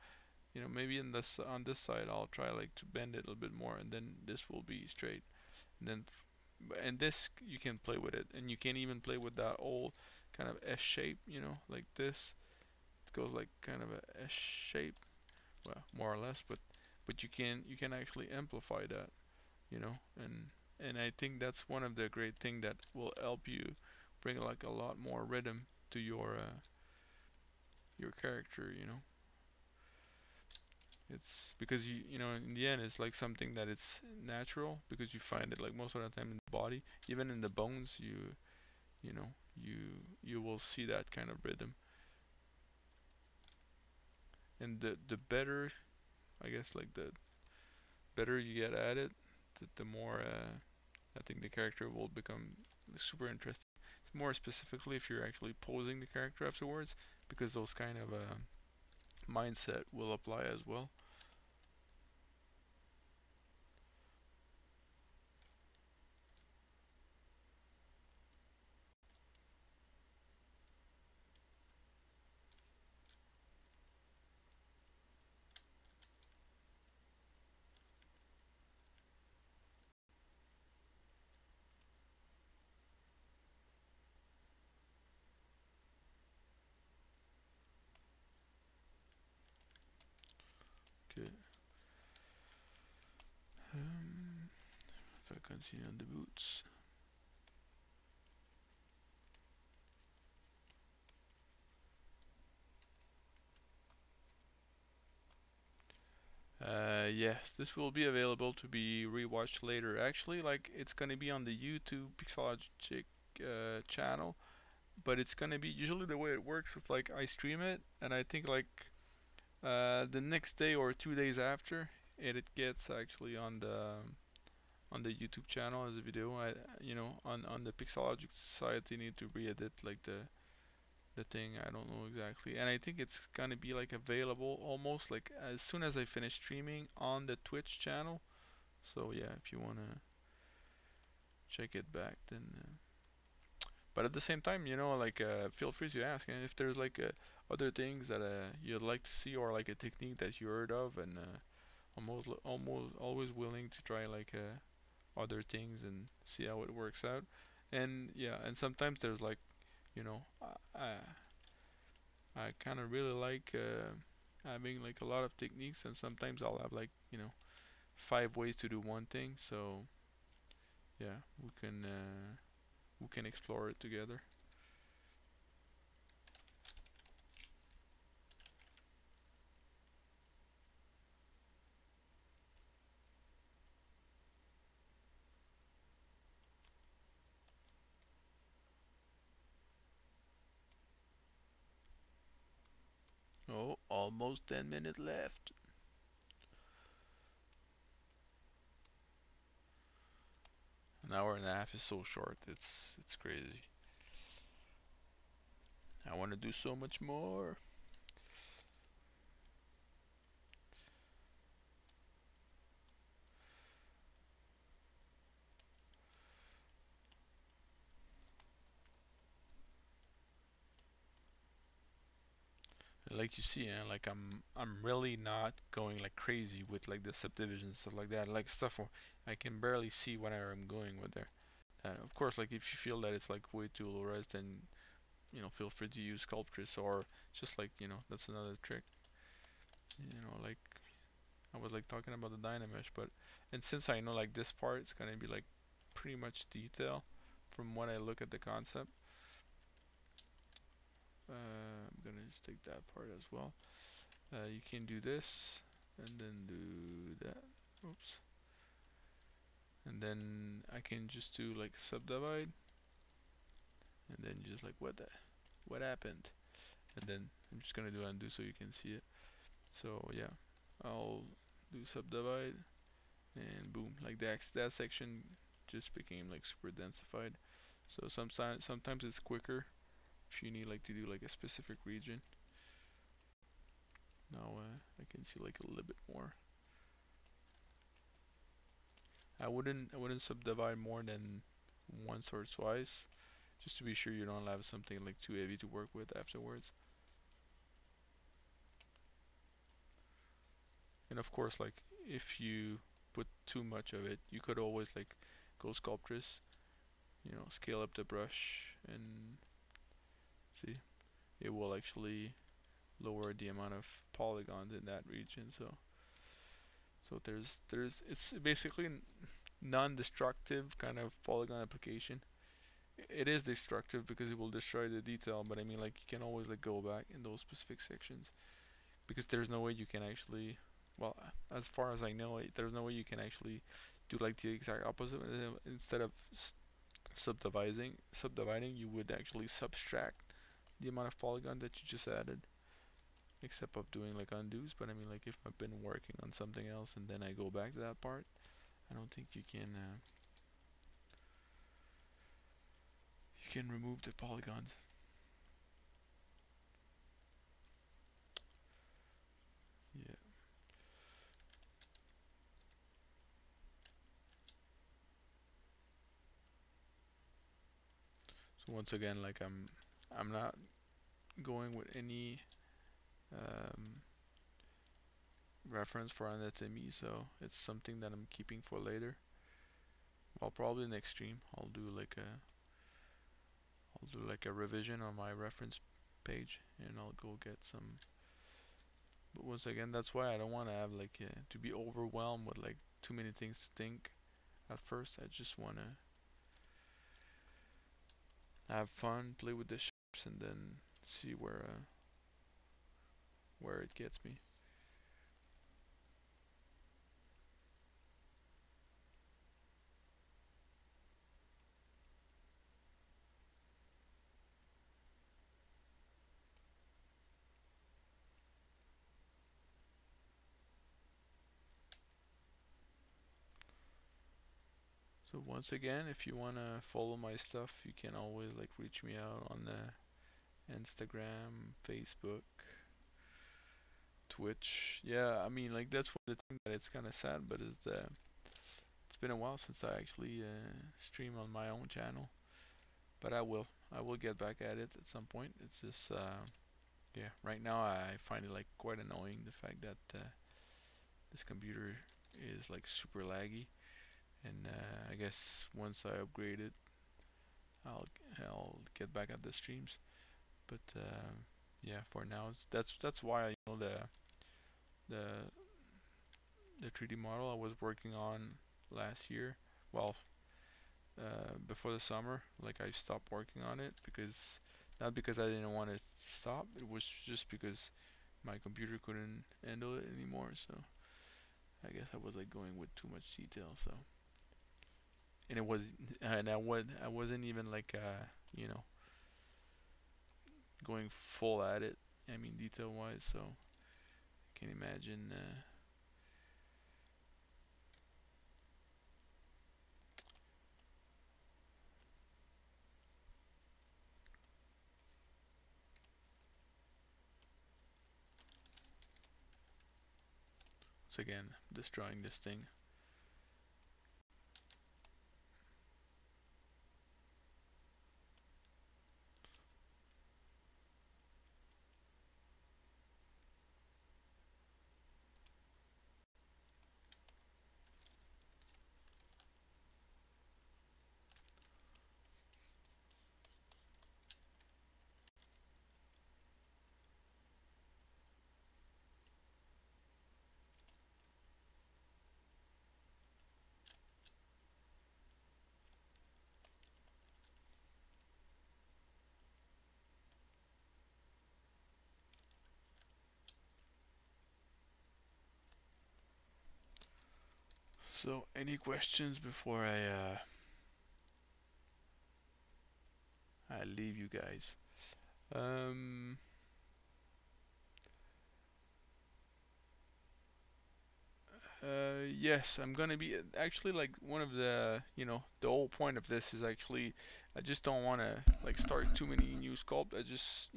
you know maybe in this on this side I'll try like to bend it a little bit more, and then this will be straight. And then and this you can play with it, and you can even play with that old kind of S shape. You know, like this. It goes like kind of a S shape, well more or less. But you can actually amplify that. You know, and I think that's one of the great thing that will help you bring like a lot more rhythm to your character, you know. It's because you know in the end it's like something that it's natural because you find it like most of the time in the body, even in the bones. You know you will see that kind of rhythm, and the better, I guess, like the better you get at it, the more I think the character will become super interesting. More specifically if you're actually posing the character afterwards, because those kind of mindset will apply as well. Okay. If I continue on the boots. Yes, this will be available to be rewatched later. Actually, like it's gonna be on the YouTube Pixelogic channel, but it's gonna be usually the way it works is like I stream it, and I think like the next day or 2 days after it gets actually on the YouTube channel as a video. On the Pixelogic side, they need to re-edit like the thing. I don't know exactly, and I think it's gonna be like available almost like as soon as I finish streaming on the Twitch channel. So yeah, if you wanna check it back, then. But at the same time, like feel free to ask, and if there's like other things that you'd like to see, or like a technique that you heard of, and almost always willing to try like other things and see how it works out. And yeah, and sometimes there's like, you know, I kind of really like having like a lot of techniques, and sometimes I'll have like 5 ways to do one thing. So yeah, we can explore it together. Oh, almost 10 minutes left. An hour and a half is so short. It's crazy. I want to do so much more. Like you see, like I'm really not going like crazy with like the subdivisions stuff like that. Like stuff where I can barely see where I'm going with there. Of course, like if you feel that it's like way too low res, then feel free to use Sculptris, or just like that's another trick. Like I was like talking about the Dynamesh, but and since I know like this part, it's gonna be like pretty much detail from when I look at the concept. I'm gonna just take that part as well. You can do this and then do that. Oops. And then I can just do like subdivide, and then just like what happened, and then I'm just gonna do undo so you can see it. So yeah, I'll do subdivide, and boom, like that section just became like super densified. So sometimes it's quicker if you need like to do like a specific region. Now I can see like a little bit more. I wouldn't subdivide more than once or twice, just to be sure you don't have something like too heavy to work with afterwards. And of course, like if you put too much of it, you could always like go Sculptris, scale up the brush, and see, it will actually lower the amount of polygons in that region. So there's it's basically non-destructive kind of polygon application. It is destructive because it will destroy the detail, but I mean like you can always like go back in those specific sections, because there's no way you can actually, well, as far as I know, there's no way you can actually do like the exact opposite. Instead of subdividing, you would actually subtract the amount of polygon that you just added, except of doing like undos. But I mean like if I've been working on something else and then I go back to that part, I don't think you can remove the polygons. Yeah. So once again, like I'm not going with any um, reference for anatomy, so it's something that I'm keeping for later. Well, probably next stream I'll do like a revision on my reference page, and I'll go get some. But once again, that's why I don't want to have like to be overwhelmed with like too many things to think at first. I just want to have fun, play with the shapes, and then see where it gets me. But once again, if you wanna follow my stuff, you can always like reach me out on Instagram, Facebook, Twitch. Yeah, I mean like that's one of the things that it's kind of sad, but it's been a while since I actually stream on my own channel. But I will get back at it at some point. It's just yeah, right now I find it like quite annoying the fact that this computer is like super laggy, and I guess once I upgrade it, I'll I'll get back at the streams. But yeah, for now that's why the the 3D model I was working on last year. Well, before the summer, like I stopped working on it because not because I didn't want to stop. It was just because my computer couldn't handle it anymore. So I guess I was like going with too much detail. So and it was and I wasn't even like you know going full at it. I mean detail wise. So I can imagine. So again, destroying this thing. So any questions before I leave you guys? Um, yes, I'm gonna be actually like one of the the whole point of this is actually I just don't want to like start too many new sculpt. I just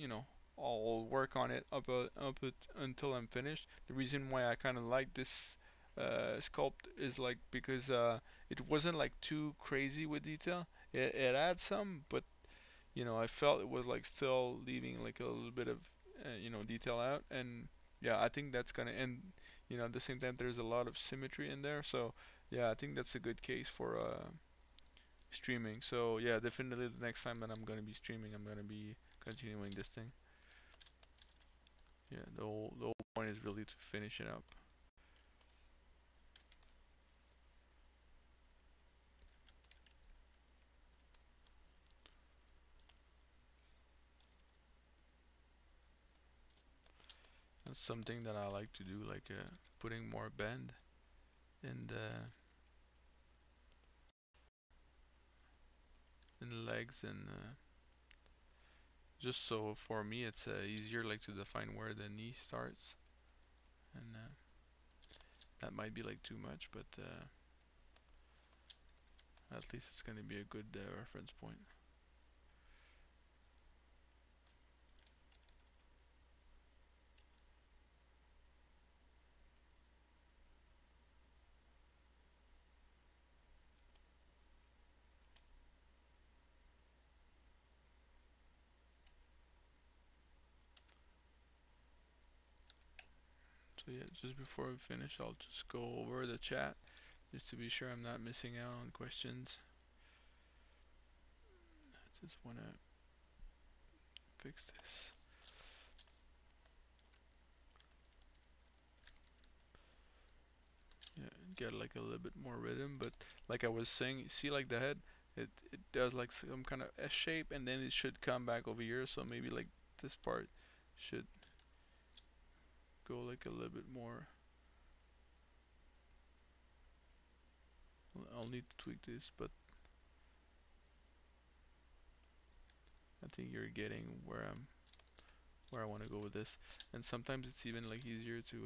I'll work on it up it until I'm finished. The reason why I kind of like this sculpt is like because it wasn't like too crazy with detail. It had some, but I felt it was like still leaving like a little bit of detail out, and yeah, I think that's gonna end. At the same time, there's a lot of symmetry in there, so yeah, I think that's a good case for streaming. So yeah, definitely the next time that I'm gonna be streaming, I'm gonna be continuing this thing. Yeah, the whole point is really to finish it up. That's something that I like to do, like putting more bend in the legs and just so for me it's easier like to define where the knee starts, and that might be like too much, but at least it's going to be a good reference point. So yeah, just before we finish, I'll just go over the chat just to be sure I'm not missing out on questions. I just want to fix this. Yeah, get like a little bit more rhythm, but like I was saying, see like the head, it does like some kind of S shape, and then it should come back over here. So maybe like this part should go like a little bit more. I'll need to tweak this, but I think you're getting where I want to go with this. And sometimes it's even like easier to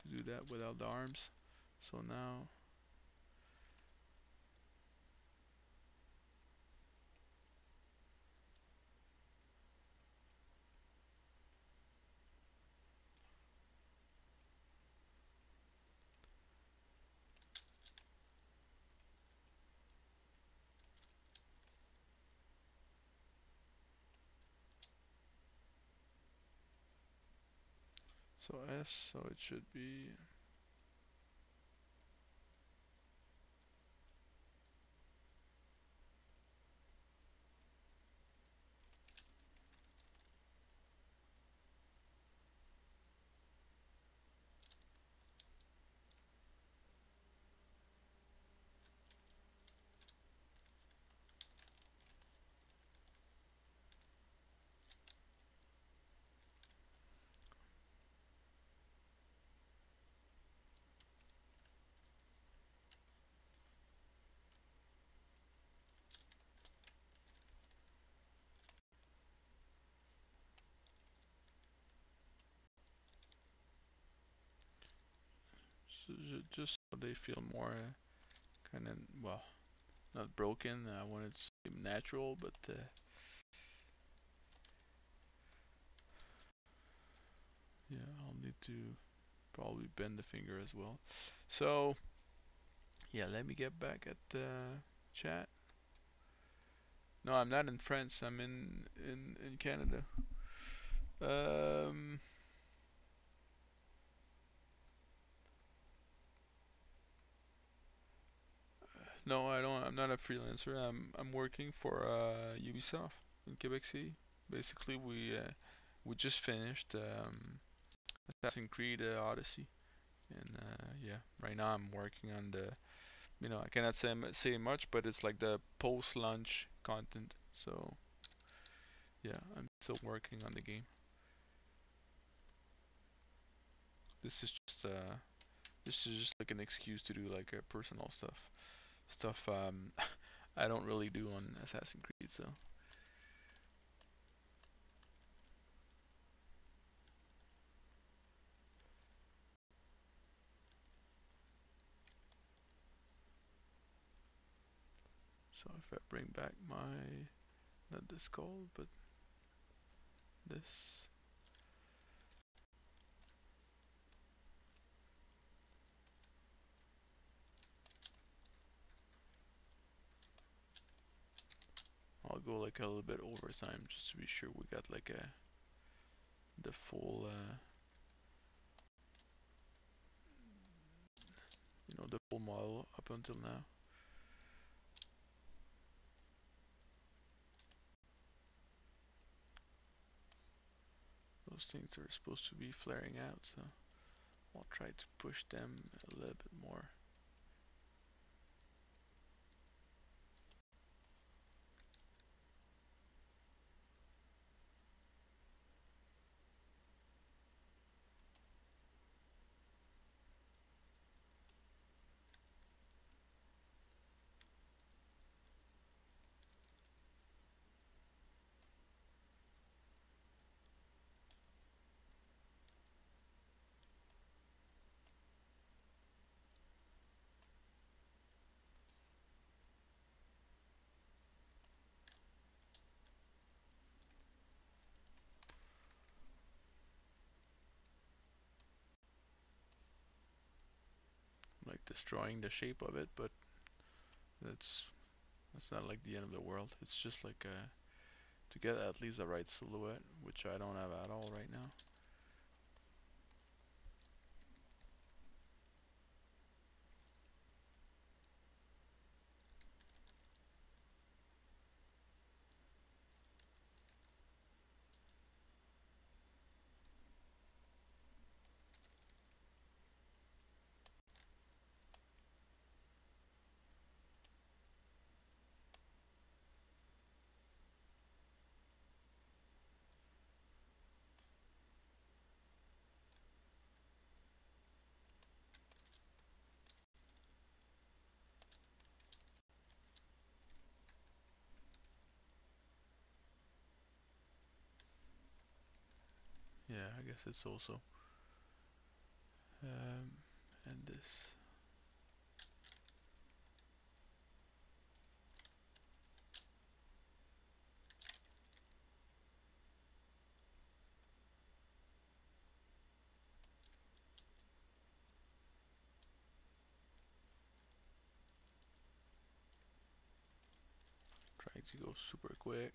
do that without the arms. So now So S, so it should be. So just so they feel more kind of, well, not broken. I want it to seem natural, but yeah, I'll need to probably bend the finger as well. So yeah, let me get back at the chat. No, I'm not in France. I'm in Canada. Um, no, I don't. I'm not a freelancer. I'm working for Ubisoft in Quebec City. Basically, we just finished Assassin's Creed Odyssey, and yeah, right now I'm working on the. I cannot say much, but it's like the post-launch content. So yeah, I'm still working on the game. This is just like an excuse to do like personal stuff I don't really do on Assassin's Creed. So if I bring back my, not this skull, but this. I'll go like a little bit over time just to be sure we got like the full the full model up until now. Those things are supposed to be flaring out, so I'll try to push them a little bit more. I'm like destroying the shape of it, but that's not like the end of the world. It's just like to get at least the right silhouette, which I don't have at all right now. Yeah, I guess it's also and this. Trying to go super quick.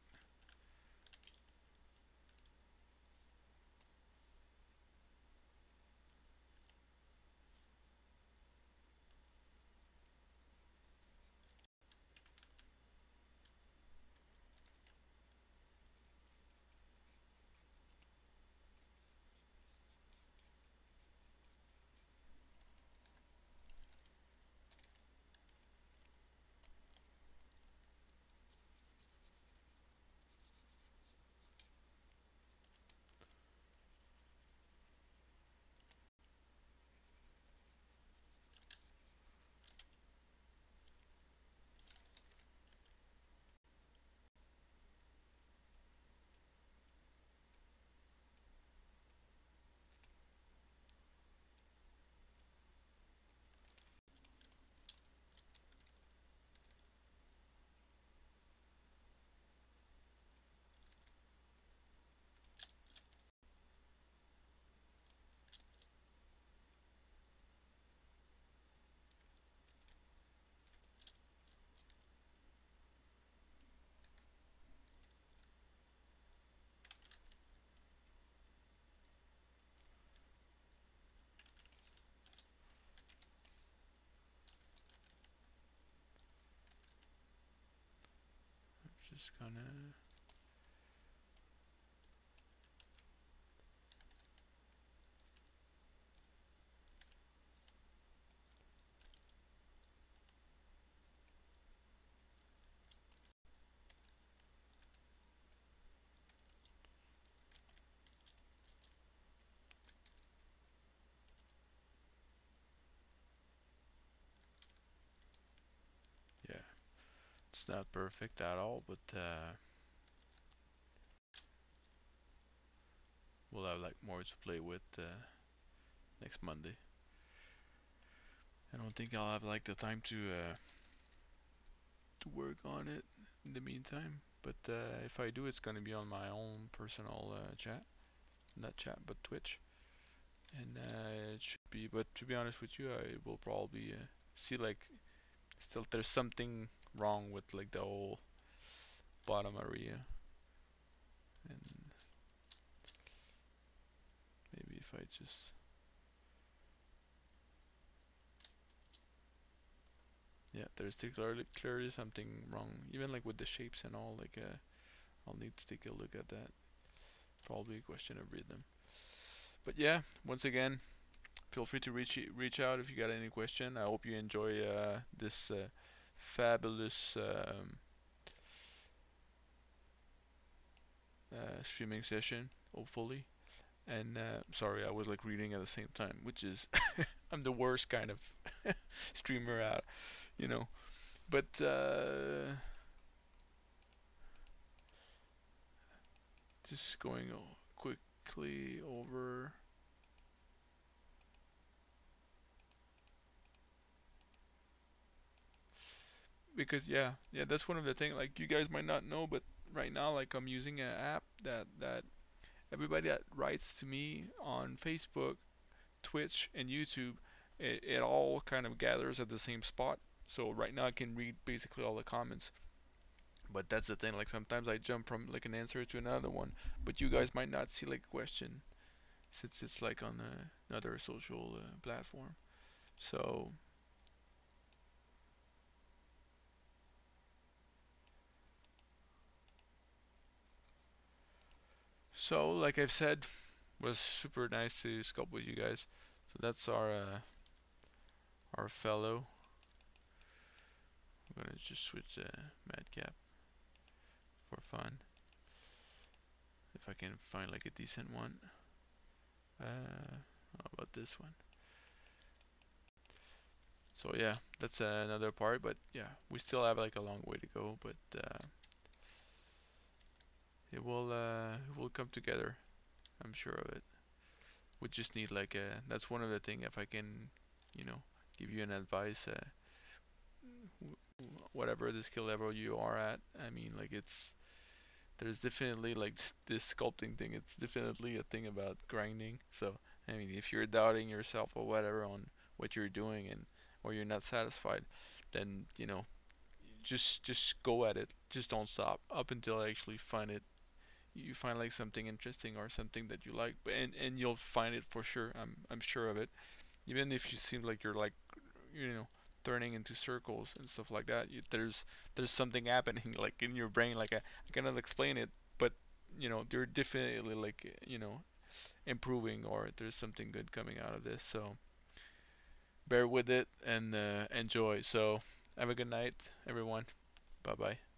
just gonna yeah, it's not perfect at all, but we'll have like more to play with next Monday. I don't think I'll have like the time to work on it in the meantime. But if I do, it's gonna be on my own personal chat, not chat, but Twitch, and it should be. But to be honest with you, I will probably see like still there's something wrong with like the whole bottom area, and maybe if I just yeah, there's clearly something wrong, even like with the shapes and all. Like I'll need to take a look at that. Probably a question of rhythm. But yeah, once again, feel free to reach out if you got any question. I hope you enjoy this fabulous streaming session. Hopefully, and sorry, I was like reading at the same time, which is I'm the worst kind of streamer out, you know. But just going quickly over. Because yeah, that's one of the things like you guys might not know, but right now like I'm using an app that everybody that writes to me on Facebook, Twitch, and YouTube, it all kind of gathers at the same spot. So right now I can read basically all the comments. But that's the thing, like sometimes I jump from like an answer to another one, but you guys might not see like a question since it's like on another social platform. So like I've said, was super nice to sculpt with you guys. So that's our fellow. I'm gonna just switch Madcap for fun. If I can find like a decent one. How about this one? So yeah, that's another part. But yeah, we still have like a long way to go. But it will come together. I'm sure of it. We just need like a. That's one of the thing. If I can, you know, give you an advice. Whatever the skill level you are at, I mean, like there's definitely like this sculpting thing. It's definitely a thing about grinding. So I mean, if you're doubting yourself or whatever on what you're doing and or you're not satisfied, then just go at it. Just don't stop up until I actually find it. You find like something interesting or something that you like, and you'll find it for sure. I'm sure of it. Even if you seem like you're like you know turning into circles and stuff like that, there's something happening like in your brain. Like I cannot explain it, but they're definitely like improving, or there's something good coming out of this. So bear with it and enjoy. So have a good night, everyone. Bye bye.